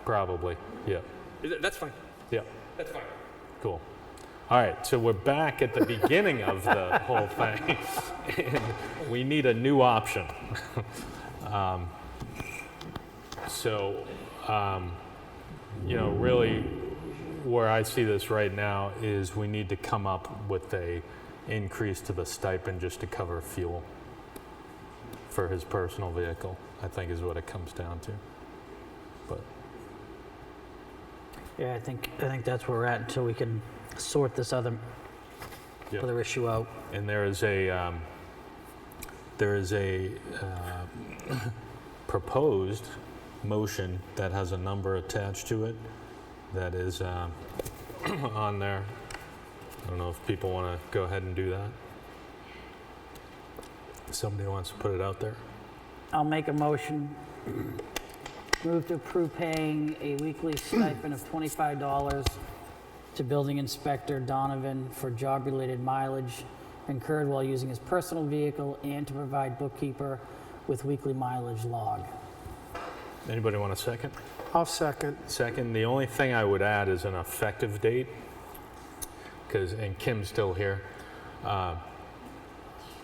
probably, yeah, That's fine. yeah, That's fine. cool. All right, so we're back at the beginning of the whole thing. And we need a new option. Really, where I see this right now is we need to come up with a increase to the stipend just to cover fuel for his personal vehicle, I think is what it comes down to. But, Yeah, I think that's where we're at until we can sort this other Yep. issue out. and there is a proposed motion that has a number attached to it that is on there. I don't know if people want to go ahead and do that. Somebody wants to put it out there? I'll make a motion. Move to approve paying a weekly stipend of $25 to Building Inspector Donovan for job-related mileage incurred while using his personal vehicle and to provide bookkeeper with weekly mileage log. Anybody want a second? I'll second. Second, the only thing I would add is an effective date, and Kim's still here,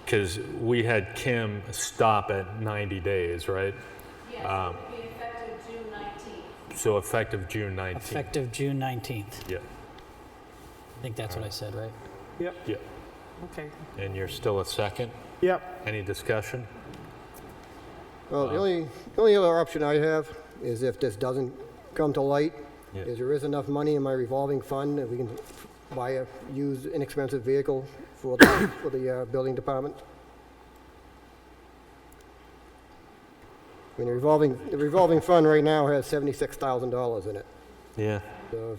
because we had Kim stop at 90 days, right? Yes, it would be effective June 19th. So effective June 19th. Effective June 19th. Yeah, I think that's what I said, right? yeah. Okay. And you're still a second? Yep. Any discussion? Well, the only other option I have is if this doesn't come to light, Yeah. is there is enough money in my revolving fund that we can buy a used inexpensive vehicle for the building department. I mean, the revolving fund right now has $76,000 in it. Yeah. So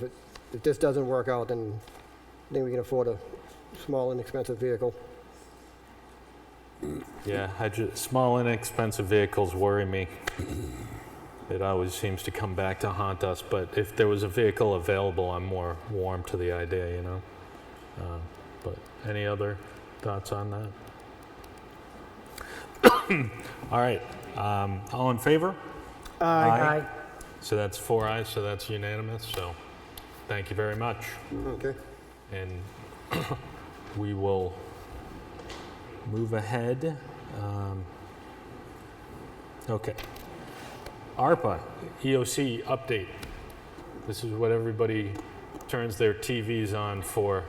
if this doesn't work out, then I think we can afford a small, inexpensive vehicle. Yeah, small, inexpensive vehicles worry me. It always seems to come back to haunt us, but if there was a vehicle available, I'm more warm to the idea, you know? But any other thoughts on that? All right, all in favor? Aye. So that's 4 ayes, so that's unanimous, so thank you very much. Okay. And we will move ahead. Okay. ARPA EOC update. This is what everybody turns their TVs on for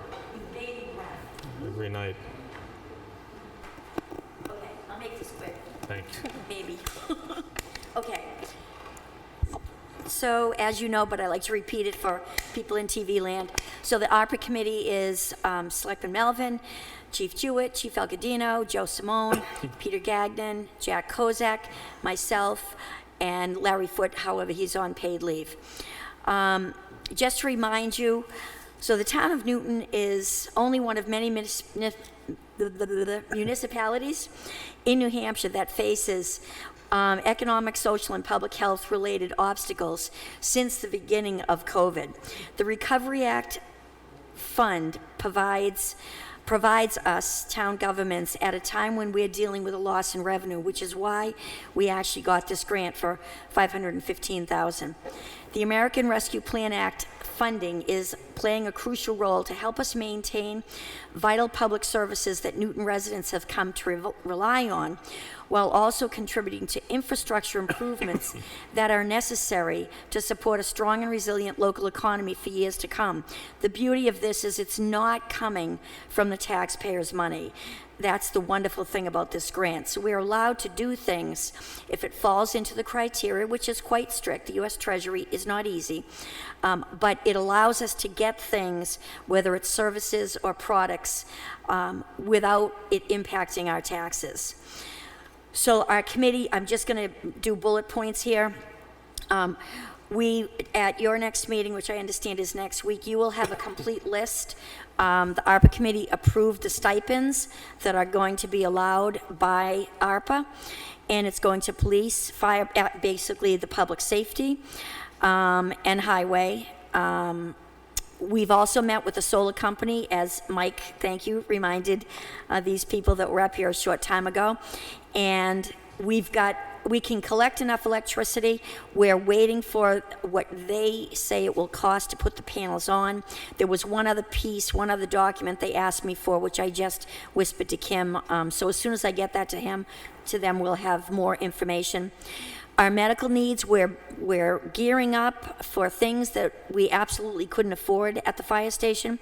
every night. Okay, I'll make this quick. Thanks. Maybe. Okay. So, as you know, but I like to repeat it for people in TV land. So the ARPA committee is Selectman Melvin, Chief Jewett, Chief Algadino, Joe Simone, Peter Gagnon, Jack Kozak, myself, and Larry Foote, however, he's on paid leave. Just to remind you, so the town of Newton is only one of many municipalities in New Hampshire that faces economic, social, and public health related obstacles since the beginning of COVID. The Recovery Act fund provides us, town governments, at a time when we're dealing with a loss in revenue, which is why we actually got this grant for $515,000. The American Rescue Plan Act funding is playing a crucial role to help us maintain vital public services that Newton residents have come to rely on, while also contributing to infrastructure improvements that are necessary to support a strong and resilient local economy for years to come. The beauty of this is it's not coming from the taxpayers' money. That's the wonderful thing about this grant. So we're allowed to do things if it falls into the criteria, which is quite strict. The U.S. Treasury is not easy, but it allows us to get things, whether it's services or products, without it impacting our taxes. So our committee, I'm just going to do bullet points here. At your next meeting, which I understand is next week, you will have a complete list. The ARPA committee approved the stipends that are going to be allowed by ARPA, and it's going to police, fire, basically the public safety, and highway. We've also met with the solar company, as Mike, thank you, reminded these people that were up here a short time ago. And we can collect enough electricity. We're waiting for what they say it will cost to put the panels on. There was one other document they asked me for, which I just whispered to Kim. So as soon as I get that to them, we'll have more information. Our medical needs, we're gearing up for things that we absolutely couldn't afford at the fire station.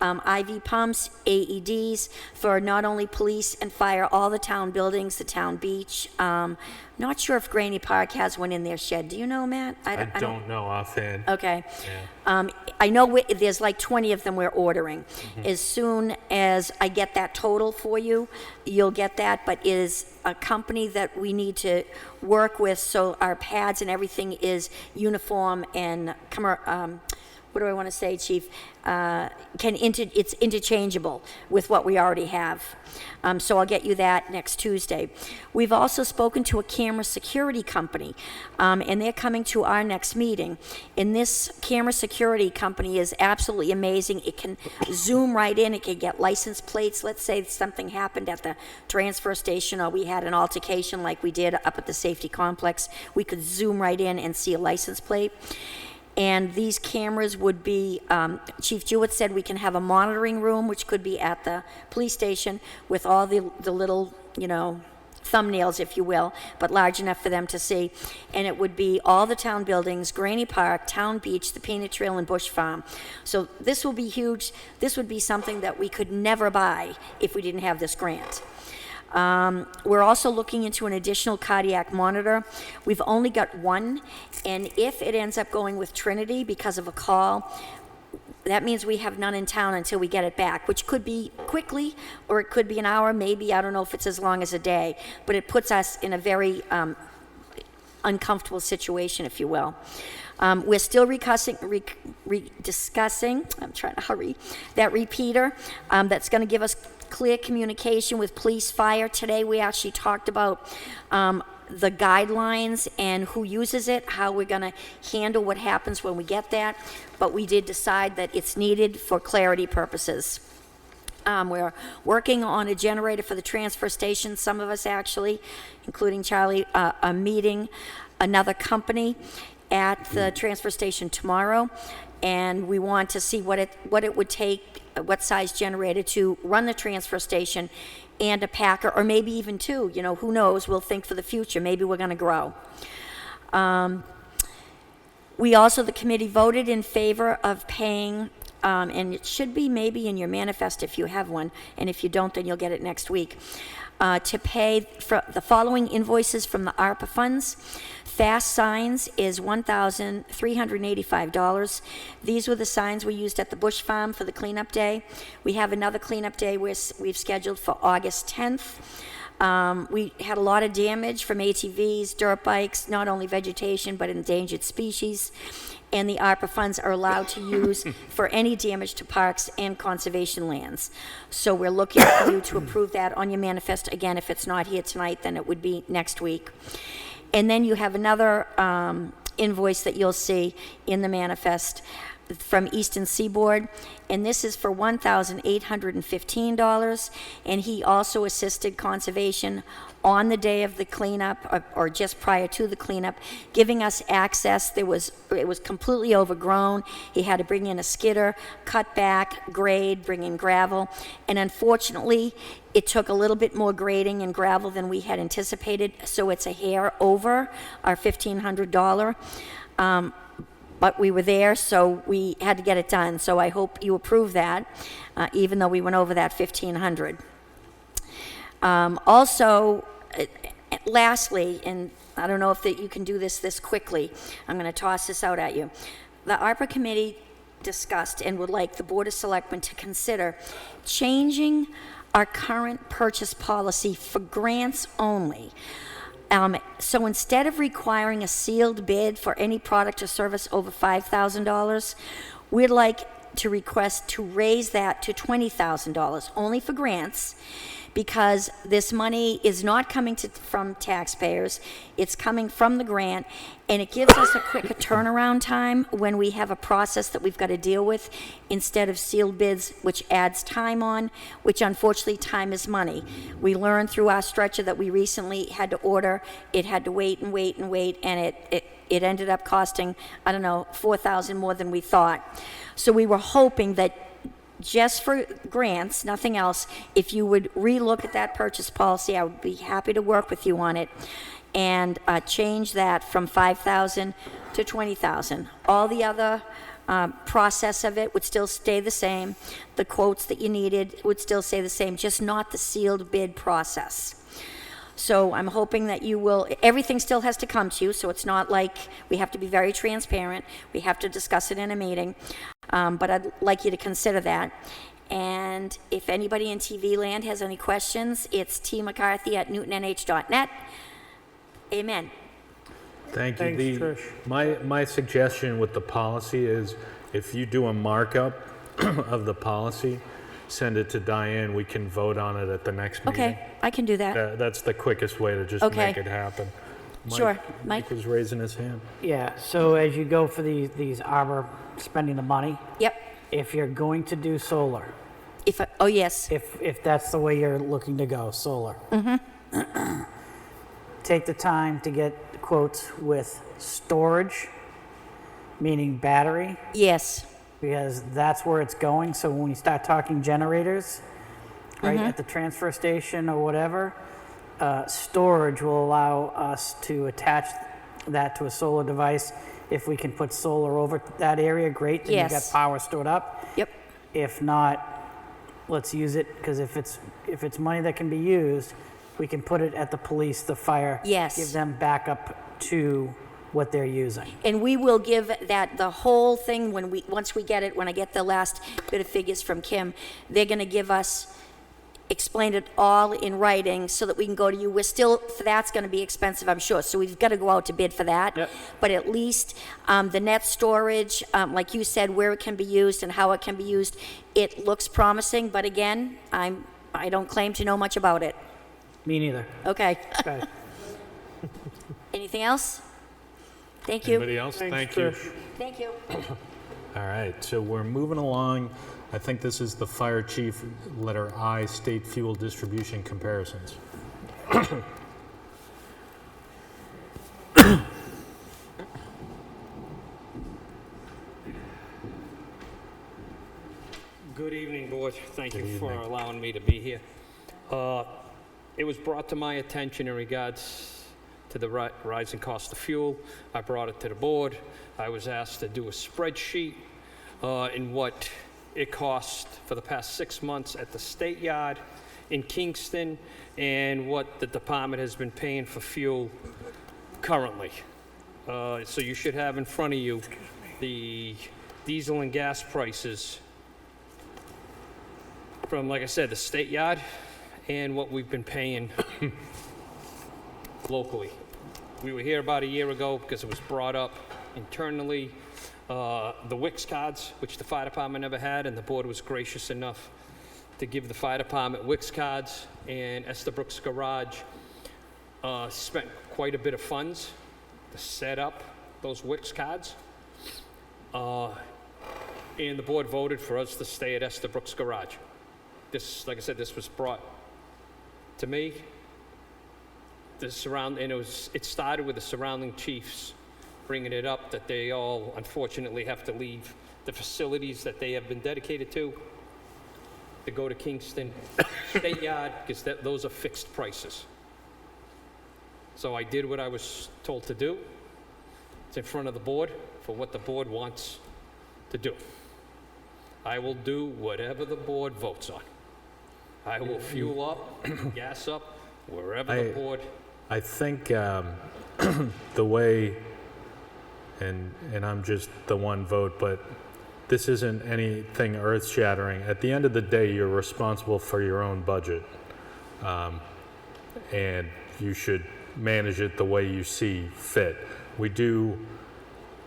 IV pumps, AEDs for not only police and fire, all the town buildings, the town beach. Not sure if Granny Park has one in their shed. Do you know, Matt? I don't know offhand. Okay. Yeah. I know there's like 20 of them we're ordering. As soon as I get that total for you, you'll get that, but it is a company that we need to work with so our pads and everything is uniform and what do I want to say, Chief? It's interchangeable with what we already have. So I'll get you that next Tuesday. We've also spoken to a camera security company, and they're coming to our next meeting. And this camera security company is absolutely amazing. It can zoom right in. It can get license plates. Let's say something happened at the transfer station or we had an altercation like we did up at the safety complex. We could zoom right in and see a license plate. And these cameras would be, Chief Jewett said we can have a monitoring room, which could be at the police station with all the little, thumbnails, if you will, but large enough for them to see. And it would be all the town buildings, Granny Park, Town Beach, the Peanut Trail, and Bush Farm. So this will be huge. This would be something that we could never buy if we didn't have this grant. We're also looking into an additional cardiac monitor. We've only got one, and if it ends up going with Trinity because of a call, that means we have none in town until we get it back, which could be quickly, or it could be an hour, maybe. I don't know if it's as long as a day, but it puts us in a very uncomfortable situation, if you will. We're still discussing, I'm trying to hurry, that repeater that's going to give us clear communication with police, fire. Today we actually talked about the guidelines and who uses it, how we're going to handle what happens when we get that, but we did decide that it's needed for clarity purposes. We're working on a generator for the transfer station, some of us actually, including Charlie, are meeting another company at the transfer station tomorrow, and we want to see what it would take, what size generator to run the transfer station and a packer, or maybe even two, you know, who knows, we'll think for the future, maybe we're gonna grow. We also, the committee voted in favor of paying, and it should be maybe in your manifest if you have one, and if you don't, then you'll get it next week, to pay for the following invoices from the ARPA funds. Fast signs is $1,385. These were the signs we used at the Bush Farm for the cleanup day. We have another cleanup day we've scheduled for August 10th. We had a lot of damage from ATVs, dirt bikes, not only vegetation, but endangered species. And the ARPA funds are allowed to use for any damage to parks and conservation lands. So we're looking for you to approve that on your manifest. Again, if it's not here tonight, then it would be next week. And then you have another invoice that you'll see in the manifest from Eastern Seaboard, and this is for $1,815, and he also assisted conservation on the day of the cleanup, or just prior to the cleanup, giving us access. It was completely overgrown. He had to bring in a skidder, cut back, grade, bring in gravel, and unfortunately, it took a little bit more grading and gravel than we had anticipated, so it's a hair over our $1,500. But we were there, so we had to get it done. So I hope you approve that, even though we went over that $1,500. Also, lastly, and I don't know if you can do this quickly, I'm going to toss this out at you. The ARPA committee discussed and would like the Board of Selectmen to consider changing our current purchase policy for grants only. So instead of requiring a sealed bid for any product or service over $5,000, we'd like to request to raise that to $20,000, only for grants, because this money is not coming from taxpayers, it's coming from the grant, and it gives us a quicker turnaround time when we have a process that we've got to deal with, instead of sealed bids, which adds time on, which unfortunately time is money. We learned through our stretcher that we recently had to order, it had to wait and wait and wait, and it ended up costing, I don't know, $4,000 more than we thought. So we were hoping that just for grants, nothing else, if you would relook at that purchase policy, I would be happy to work with you on it, and change that from $5,000 to $20,000. All the other process of it would still stay the same. The quotes that you needed would still stay the same, just not the sealed bid process. So I'm hoping that you will, everything still has to come to you, so it's not like we have to be very transparent. We have to discuss it in a meeting, but I'd like you to consider that. And if anybody in TV land has any questions, it's tmccarthy@newtonnh.net. Amen. Thank you. Thanks, Trish. My suggestion with the policy is, if you do a markup of the policy, send it to Diane, we can vote on it at the next meeting. Okay, I can do that. That's the quickest way to just Okay. make it happen. Sure. Mike was raising his hand. Yeah, so as you go for these arbor, spending the money, Yep. if you're going to do solar, Oh, yes. if that's the way you're looking to go, solar. Take the time to get quotes with storage, meaning battery, Yes. because that's where it's going. So when you start talking generators, right, at the transfer station or whatever, storage will allow us to attach that to a solar device. If we can put solar over that area, great, then you've got Yes. power stored up. Yep. If not, let's use it, because if it's money that can be used, we can put it at the police, the fire. Yes. Give them backup to what they're using. And we will give that, the whole thing, once we get it, when I get the last bit of figures from Kim, they're gonna give us, explain it all in writing so that we can go to you. We're still, that's gonna be expensive, I'm sure, so we've gotta go out to bid for that. Yep. But at least, the net storage, like you said, where it can be used and how it can be used, it looks promising, but again, I don't claim to know much about it. Me neither. Okay. Okay. Anything else? Thank you. Anybody else? Thanks, Thank you. Trish. Thank you. All right, so we're moving along. I think this is the fire chief, letter I, state fuel distribution comparisons. Good evening, Board. Thank you Good for evening. allowing me to be here. It was brought to my attention in regards to the rising cost of fuel. I brought it to the board. I was asked to do a spreadsheet in what it cost for the past 6 months at the state yard in Kingston and what the department has been paying for fuel currently. So you should have in front of you the diesel and gas prices from, like I said, the state yard and what we've been paying locally. We were here about a year ago because it was brought up internally. The Wix cards, which the fire department never had, and the board was gracious enough to give the fire department Wix cards, and Estabrooks Garage spent quite a bit of funds to set up those Wix cards. And the board voted for us to stay at Estabrooks Garage. This, like I said, this was brought to me. It started with the surrounding chiefs bringing it up that they all unfortunately have to leave the facilities that they have been dedicated to go to Kingston State Yard because those are fixed prices. So I did what I was told to do. It's in front of the board for what the board wants to do. I will do whatever the board votes on. I will fuel up, gas up, wherever the board. I think the way, and I'm just the one vote, but this isn't anything earth-shattering. At the end of the day, you're responsible for your own budget, and you should manage it the way you see fit. We do,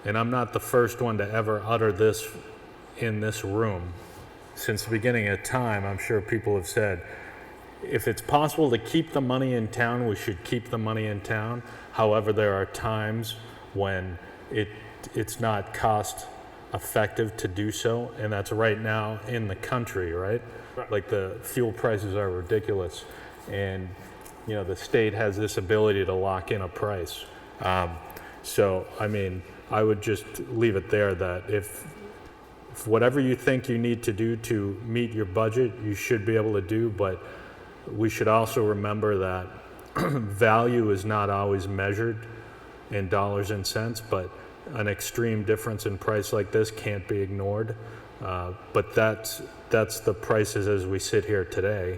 and I'm not the first one to ever utter this in this room. Since the beginning of time, I'm sure people have said, if it's possible to keep the money in town, we should keep the money in town. However, there are times when it's not cost effective to do so, and that's right now in the country, right? Like the fuel prices are ridiculous, and the state has this ability to lock in a price. So, I mean, I would just leave it there that if whatever you think you need to do to meet your budget, you should be able to do, but we should also remember that value is not always measured in dollars and cents, but an extreme difference in price like this can't be ignored. But that's the prices as we sit here today,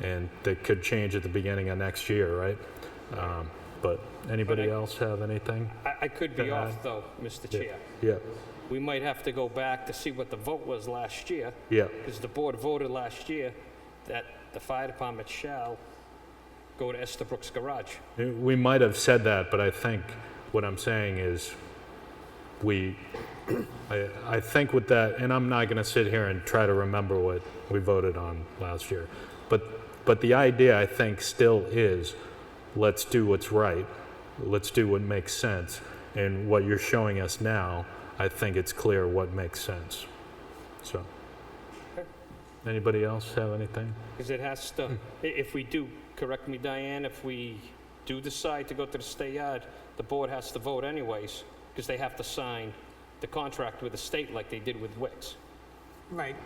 and that could change at the beginning of next year, right? But anybody else have anything? I could be off though, Mr. Chair. Yeah. We might have to go back to see what the vote was last year. Yeah. Because the board voted last year that the fire department shall go to Estabrooks Garage. We might have said that, but I think what I'm saying is I think with that, and I'm not going to sit here and try to remember what we voted on last year, but the idea I think still is let's do what's right, let's do what makes sense, and what you're showing us now, I think it's clear what makes sense. So, anybody else have anything? Because it has to, if we do, correct me, Diane, if we do decide to go to the state yard, the board has to vote anyways, because they have to sign the contract with the state like they did with Wix. Right.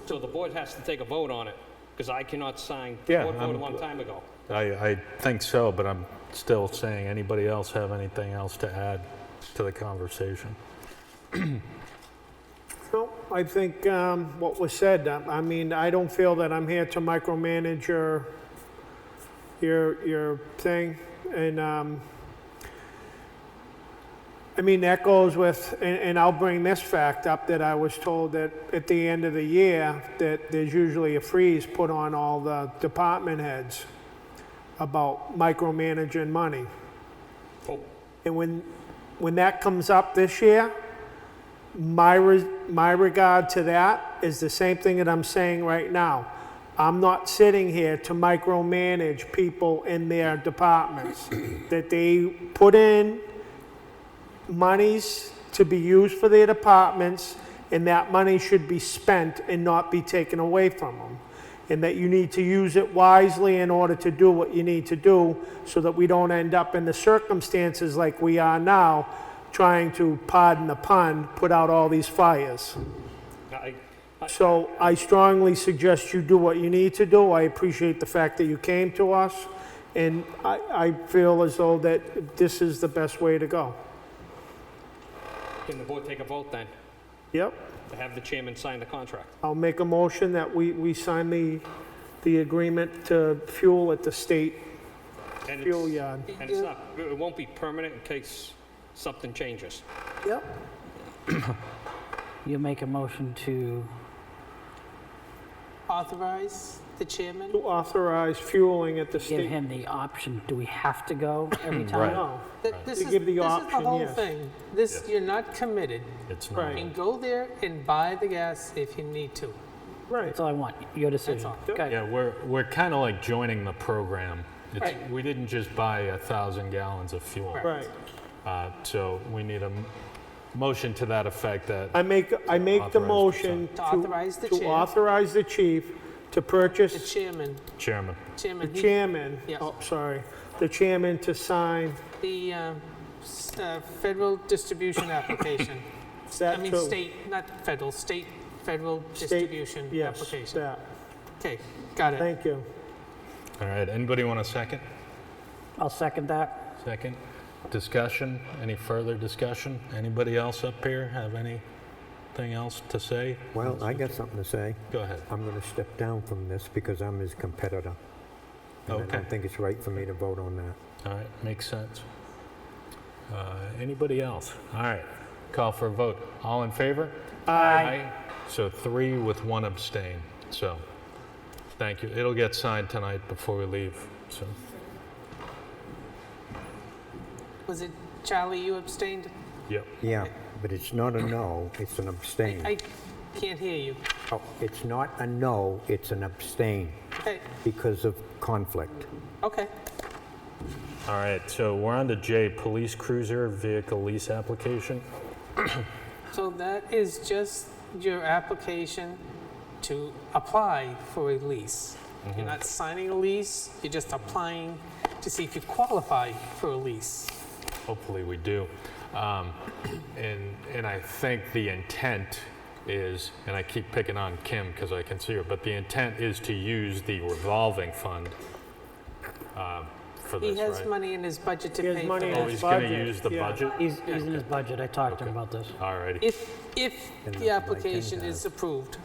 So the board has to take a vote on it, because I cannot sign, the Yeah, board voted a long time ago. I think so, but I'm still saying, anybody else have anything else to add to the conversation? No, I think what was said, I mean, I don't feel that I'm here to micromanage your thing. And, I mean, that goes with, and I'll bring this fact up, that I was told that at the end of the year, that there's usually a freeze put on all the department heads about micromanaging money. Oh. And when that comes up this year, my regard to that is the same thing that I'm saying right now. I'm not sitting here to micromanage people in their departments. That they put in monies to be used for their departments, and that money should be spent and not be taken away from them. And that you need to use it wisely in order to do what you need to do, so that we don't end up in the circumstances like we are now, trying to, pardon the pun, put out all these fires. So I strongly suggest you do what you need to do. I appreciate the fact that you came to us, and I feel as though that this is the best way to go. Can the board take a vote then, Yep. to have the chairman sign the contract? I'll make a motion that we sign the agreement to fuel at the state And fuel it's- yard. And it's not, it won't be permanent in case something changes. Yep. You make a motion to, Authorize the chairman? To authorize fueling at the give state. him the option. Do we have to go every time? Right. No. This To is, give the this is option, the whole yes. thing. This, you're not committed. It's Right. not. You can go there and buy the gas if you need to. Right. That's all I want, your decision. all. Okay. Yeah, we're kind of like joining the program. Right. We didn't just buy 1,000 gallons of fuel. Right. So we need a motion to that effect that, I make the Authorize the motion To authorize the to chair. authorize the chief to The purchase, chairman, Chairman. the chairman, chairman, Yes. oh, sorry, the chairman to sign the federal distribution application. I that mean, too. state, not federal, state, federal State, distribution Yes, application. that. Okay, got it. Thank you. All right, anybody want a second? I'll second that. Second. Discussion? Any further discussion? Anybody else up here have anything else to say? Well, I got something to say. Go ahead. I'm going to step down from this because I'm his competitor. And I Okay. don't think it's right for me to vote on that. All right, makes sense. Anybody else? All right, call for a vote. All in favor? Aye. So 3 with 1 abstain. So, thank you. It'll get signed tonight before we leave, so. Was it Charlie, you abstained? Yep. Yeah, but it's not a no, it's an abstain. I can't hear you. Oh, it's not a no, it's an abstain Okay, because of conflict. okay. All right, so we're on to J, police cruiser vehicle lease application. So that is just your application to apply for a lease. You're not signing a lease, you're just applying to see if you qualify for a lease. Hopefully we do. And I think the intent is, and I keep picking on Kim because I can see her, but the intent is to use the revolving fund for He this, has right? money in his budget to He has pay for money in Oh, that. he's going to budget, use the yeah. budget? He's in his budget. I talked to him about this. All righty. If And the that's my application 10,000. is approved.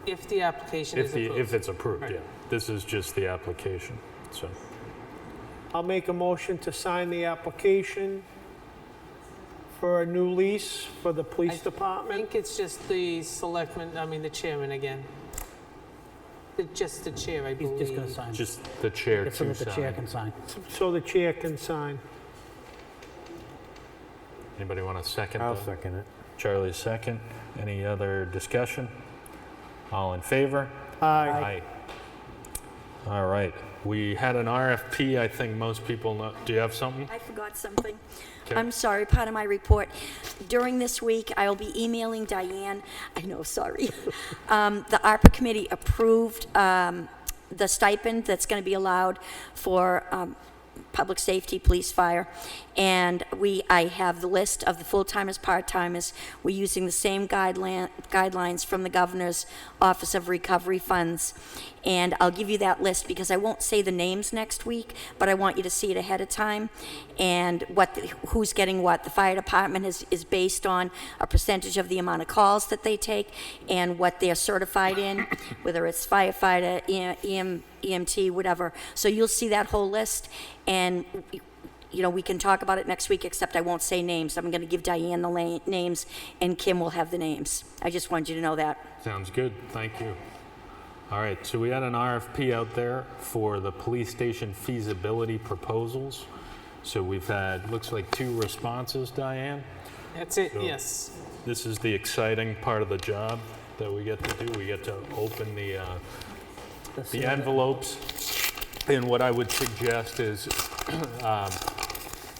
If the application is approved. If it's approved, Right. yeah. This is just the application, so. I'll make a motion to sign the application for a new lease for the police I department. think it's just the selectman, I mean, the chairman again. Just the chair, I He's believe. just gonna sign. Just the chair So to that the chair sign. can sign. So the chair can sign. Anybody want to second I'll that? second it. Charlie's second. Any other discussion? All in favor? Aye. All right. We had an RFP, I think most people know. Do you have something? I forgot something. Okay. I'm sorry, part of my report. During this week, I will be emailing Diane, I know, sorry. The ARPA committee approved the stipend that's going to be allowed for public safety, police, fire, And I have the list of the full-timers, part-timers. We're using the same guidelines from the Governor's Office of Recovery Funds. And I'll give you that list because I won't say the names next week, but I want you to see it ahead of time and who's getting what. The fire department is based on a percentage of the amount of calls that they take and what they're certified in, whether it's firefighter, EMT, whatever. So you'll see that whole list, and we can talk about it next week, except I won't say names. I'm going to give Diane the names, and Kim will have the names. I just wanted you to know that. Sounds good. Thank you. All right, so we had an RFP out there for the police station feasibility proposals. So we've had, looks like 2 responses, Diane. That's it, So yes. This is the exciting part of the job that we get to do. We get to open the envelopes. And what I would suggest is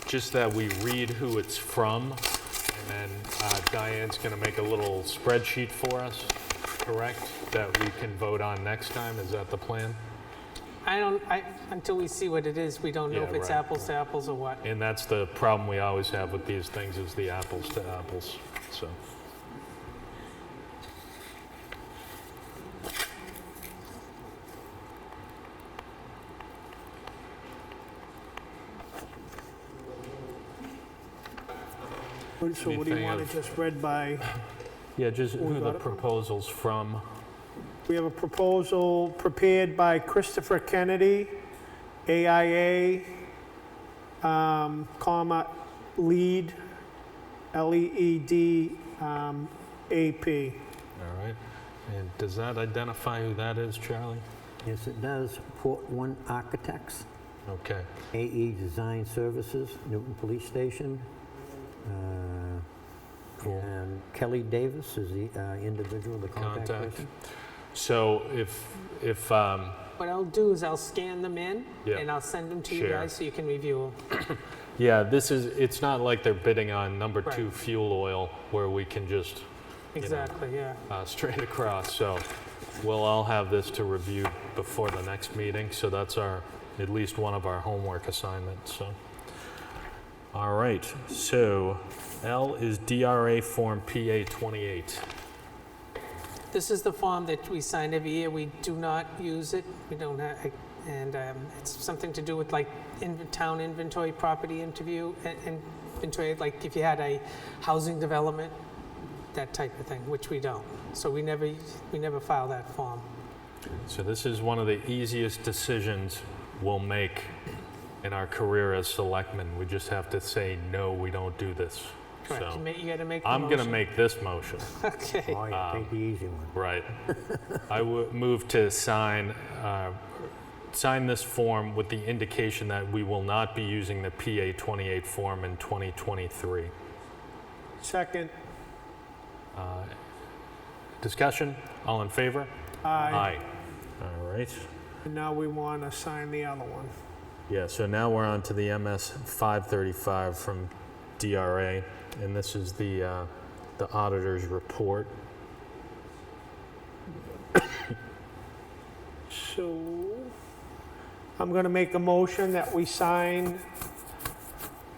just that we read who it's from. And then Diane's going to make a little spreadsheet for us, correct? That we can vote on next time. Is that the plan? Until we see what it is, we don't know if it's apples to apples or what. And that's the problem we always have with these things, is the apples to apples. So. So what do you want it just read by? Yeah, just who the proposal's from. We have a proposal prepared by Christopher Kennedy, AIA, lead, LEED, AP. All right. And does that identify who that is, Charlie? Yes, it does. Port One Architects, Okay. AE Design Services, Newton Police Station. Cool. And Kelly Davis is the individual, the contact person. So if What I'll do is I'll scan them in, Yeah. and I'll send them to you Share. guys so you can review them. yeah, it's not like they're bidding on number 2 Right. fuel oil where we can just Exactly, yeah. straight across. So we'll all have this to review before the next meeting. So that's at least one of our homework assignments. So. All right, so L is DRA Form PA-28. This is the form that we sign every year. We do not use it. We don't have, and it's something to do with like town inventory, property inventory, like if you had a housing development, that type of thing, which we don't. So we never file that form. So this is one of the easiest decisions we'll make in our career as selectmen. We just have to say, no, we don't do this. Correct. So You got to make the I'm going to motion. make this motion. Okay. Oh, yeah, take the easy one. Right. I would move to sign this form with the indication that we will not be using the PA-28 form in 2023. Second. Discussion? All in favor? Aye. All right. And now we want to sign the other one. Yeah, so now we're on to the MS-535 from DRA, and this is the auditor's report. So I'm going to make a motion that we sign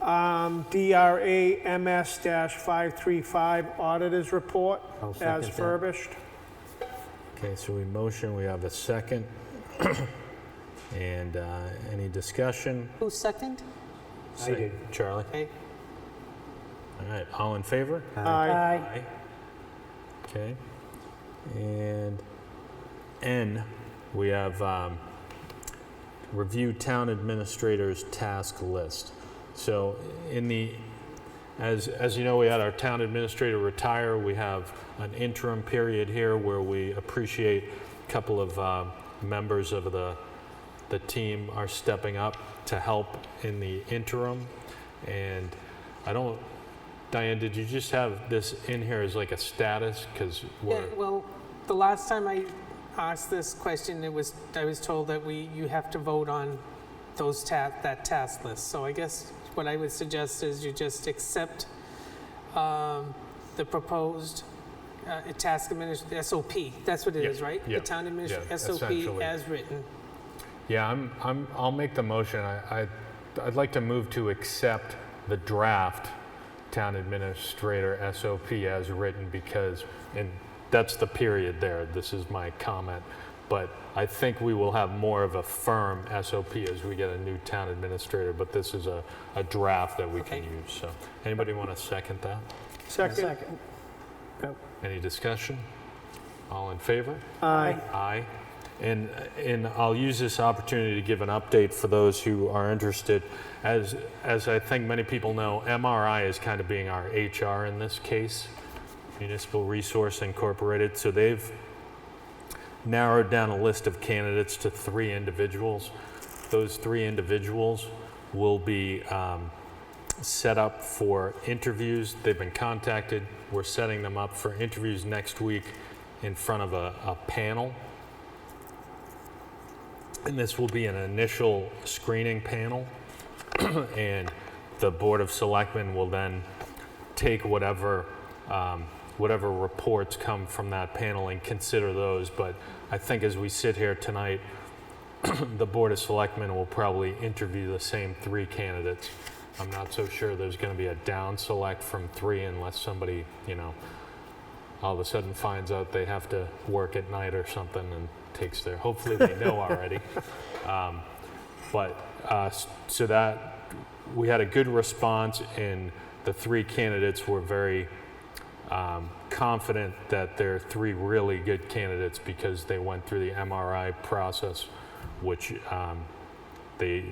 DRA MS-535 Auditor's Report I'll as second that. furbished. Okay, so we have a second. And any discussion? Who's second? I did. Charlie? Okay. All right, all in favor? Aye. Okay. And N, we have review town administrator's task list. So as you know, we had our town administrator retire. We have an interim period here where we appreciate a couple of members of the team are stepping up to help in the interim. And Diane, did you just have this in here as like a status? Because Yeah, well, the last time I asked this question, I was told that you have to vote on that task list. So I guess what I would suggest is you just accept the proposed task administrator, SOP. That's what it is, right? Yeah, The town administrator, yeah, SOP essentially. as written. Yeah, I'll make the motion. I'd like to move to accept the draft town administrator SOP as written because, and that's the period there, this is my comment, but I think we will have more of a firm SOP as we get a new town administrator, but this is a draft that we can use, so. Anybody want to second that? Second. Any discussion? All in favor? Aye. Aye. And I'll use this opportunity to give an update for those who are interested. As I think many people know, MRI is kind of being our HR in this case, Municipal Resource Incorporated. So they've narrowed down a list of candidates to 3 individuals. Those 3 individuals will be set up for interviews. They've been contacted. We're setting them up for interviews next week in front of a panel. And this will be an initial screening panel. And the Board of Selectmen will then take whatever reports come from that panel and consider those. But I think as we sit here tonight, the Board of Selectmen will probably interview the same 3 candidates. I'm not so sure there's going to be a down select from 3 unless somebody, all of a sudden finds out they have to work at night or something and takes their, hopefully they know already. So that we had a good response, and the 3 candidates were very confident that they're 3 really good candidates because they went through the MRI process, which they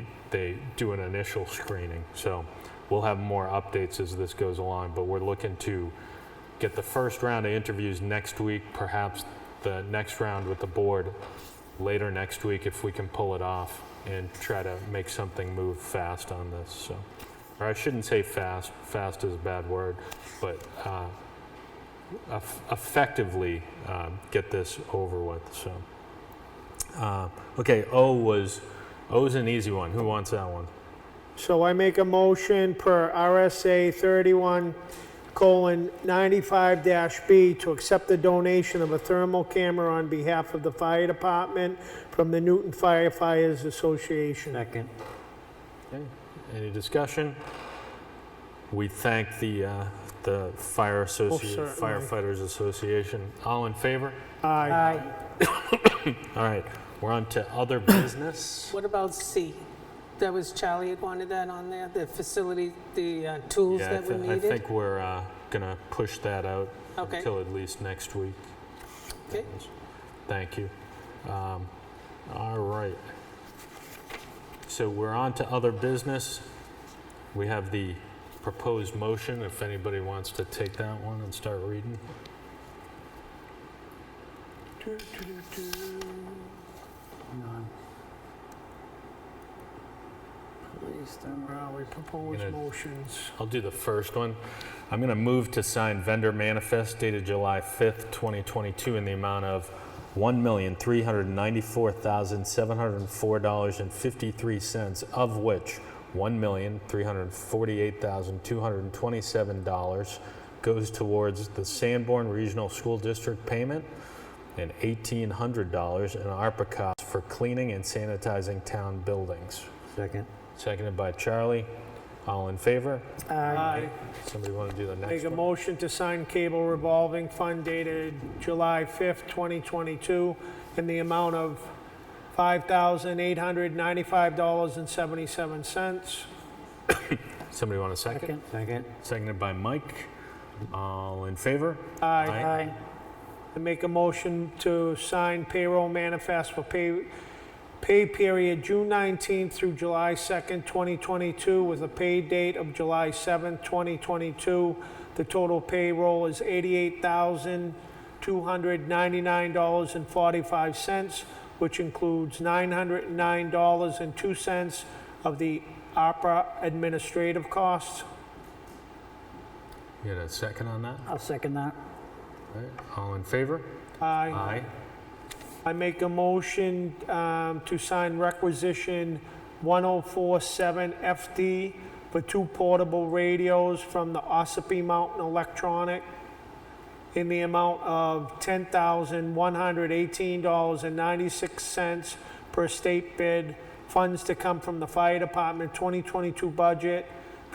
do an initial screening. So we'll have more updates as this goes along, but we're looking to get the first round of interviews next week, perhaps the next round with the board later next week if we can pull it off, and try to make something move fast on this. So, or I shouldn't say fast, fast is a bad word, but effectively get this over with. So, okay, O's an easy one. Who wants that one? So I make a motion per RSA 31:95-B to accept the donation of a thermal camera on behalf of the fire department from the Newton Firefighters Association. Second. Okay. Any discussion? We thank the certainly. Firefighters Association. All in favor? Aye. All right, we're on to other business. What about C? That was Charlie had wanted that on there, the facility, the tools Yeah, that were I needed? think we're gonna push that out Okay. until at least next week. Okay. Thank you. All right. So we're on to other business. We have the proposed motion, if anybody wants to take that one and start reading. Where are we? Proposed Gonna- motions. I'll do the first one. I'm going to move to sign vendor manifest dated July 5th, 2022 in the amount of $1,394,704.53, of which $1,348,227 goes towards the Sanborn Regional School District payment and $1,800 in ARPA costs for cleaning and sanitizing town buildings. Second. Seconded by Charlie. All in favor? Aye. Somebody want to do the next Make a one? motion to sign cable revolving fund dated July 5th, 2022, in the amount of $5,895.77. Somebody want a second? Second. Seconded by Mike. All in favor? Aye. I make a motion to sign payroll manifest for pay period June 19th through July 2nd, 2022, with a pay date of July 7th, 2022. The total payroll is $88,299.45, which includes $909.02 of the ARPA administrative costs. You got a second on that? I'll second that. All right. All in favor? Aye. I make a motion to sign requisition 1047 FD for 2 portable radios from the Ossipee Mountain Electronic in the amount of $10,118.96 per state bid. Funds to come from the Fire Department 2022 budget,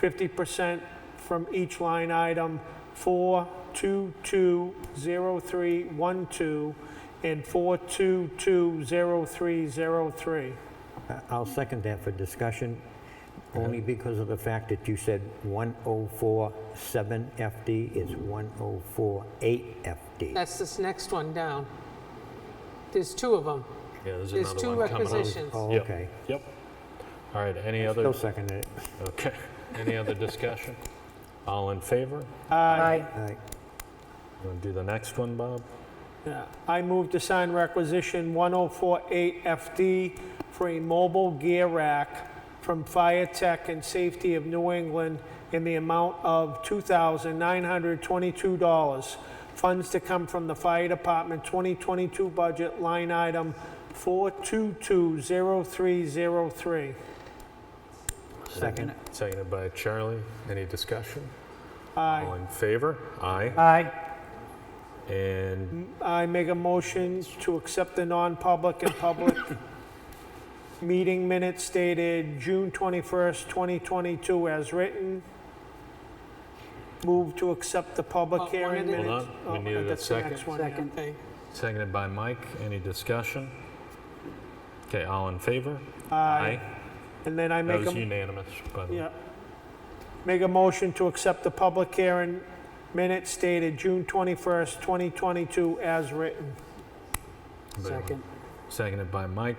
50% from each line item 4220312 and 4220303. I'll second that for discussion, only because of the fact that you said 1047 FD is 1048 FD. That's this next one down. There's two of them. Yeah, there's There's another two one coming up. requisitions. Oh, Yep. okay. Yep. All right, any other? Still second it. Okay, any other discussion? All in favor? Aye. All right. You want to do the next one, Bob? Yeah, I move to sign requisition 1048 FD for a mobile gear rack from Fire Tech and Safety of New England in the amount of $2,922. Funds to come from the Fire Department 2022 budget, line item 4220303. Second. Seconded by Charlie. Any discussion? Aye. All in favor? Aye. Aye. And I make a motion to accept the non-public and public meeting minutes dated June 21st, 2022 as written. Move to accept the public Oh, hearing one at a- minutes. Hold on, we needed a that's the second. next one, yeah. Second. Okay. seconded by Mike. Any discussion? Okay, all in favor? Aye. And then I That make was a, unanimous, by the way. yeah. Make a motion to accept the public hearing minutes dated June 21st, 2022 as written. Second. Seconded by Mike.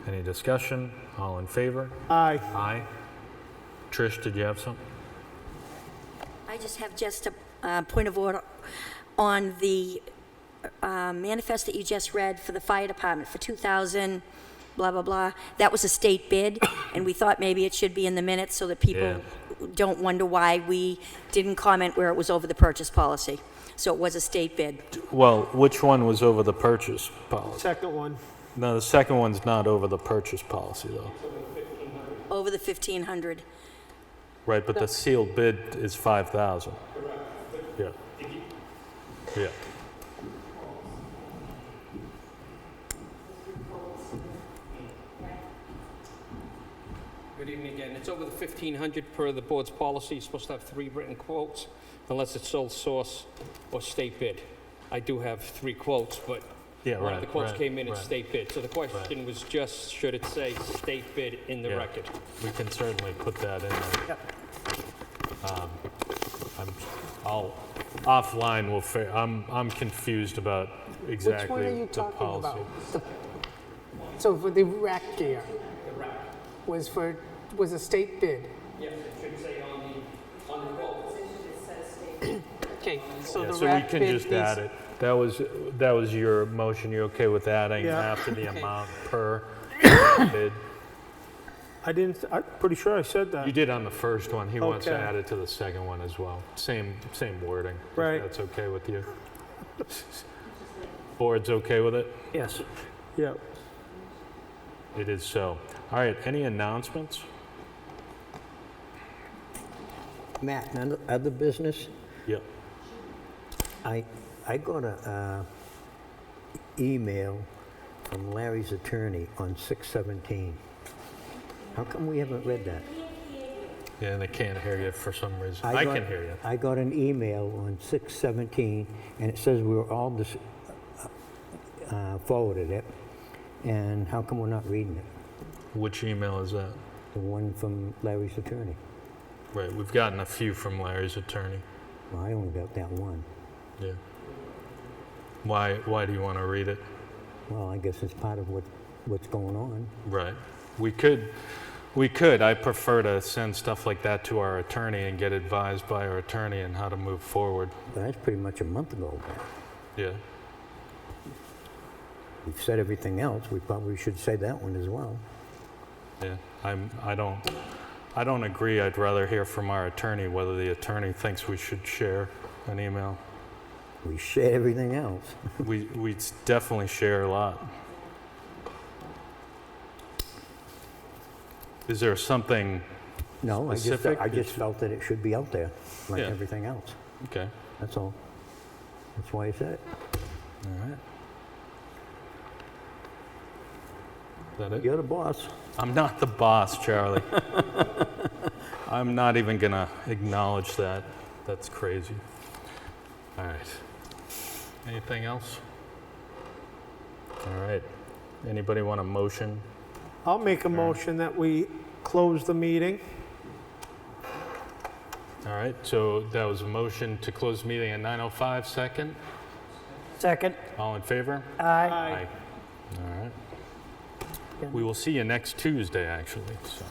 Any discussion? All in favor? Aye. Aye. Trish, did you have something? I just have a point of order on the manifest that you just read for the fire department for 2,000, blah, blah, blah. That was a state bid, and we thought maybe it should be in the minutes so that people don't wonder why we didn't comment where it was over the purchase policy. So it was a state bid. Well, which one was over the purchase policy? Second one. No, the second one's not over the purchase policy, though. Over the 1,500. Right, but the sealed bid is 5,000. Yeah. Yeah. Good evening again. It's over the 1,500 per the board's policy. You're supposed to have 3 written quotes unless it's sole source or state bid. I do have 3 quotes, but Yeah, one of the quotes came in as right. state bid. So the question was just, should it say state bid in the Yeah. record? We can certainly put that in there. Offline, I'm confused about Which one are exactly you the talking policy. about? So for the rack gear was a state bid? Yes, it should say on the quote. Okay, so Yeah, the so we rack can bid just needs- add it. That was your motion. You okay with adding Yeah. after the Okay. amount per bid? I'm pretty sure I said that. You did on the first one. He wants to Okay. add it to the second one as well. Same wording. if Right. That's okay with you? Board's okay with it? Yes. Yeah. It is so. All right, any announcements? Matt, none other business? Yep. I got a email from Larry's attorney on 6/17. How come we haven't read that? Yeah, and they can't hear you for some reason. I got- can hear you. I got an email on 6/17, and it says we were all forwarded it, and how come we're not reading it? Which email is that? The one from Larry's attorney. Right, we've gotten a few from Larry's attorney. Well, I only got that one. Yeah. Why do you want to read it? Well, I guess it's part of what's going on. Right. We could. I prefer to send stuff like that to our attorney and get advised by our attorney on how to move forward. But that's pretty much a month ago. Yeah. We've said everything else. We probably should say that one as well. Yeah. I don't agree. I'd rather hear from our attorney whether the attorney thinks we should share an email. We shared everything else. We definitely share a lot. Is there something No, I specific? just felt that it should be out there, like Yeah. everything else. Okay. That's all. That's why I said it. All right. Is that it? You're the boss. I'm not the boss, Charlie. I'm not even gonna acknowledge that. That's crazy. All right. Anything else? All right. Anybody want a motion? I'll make a motion that we close the meeting. All right, so that was a motion to close the meeting at 9:05, second. Second. All in favor? Aye. All right. We will see you next Tuesday, actually, so.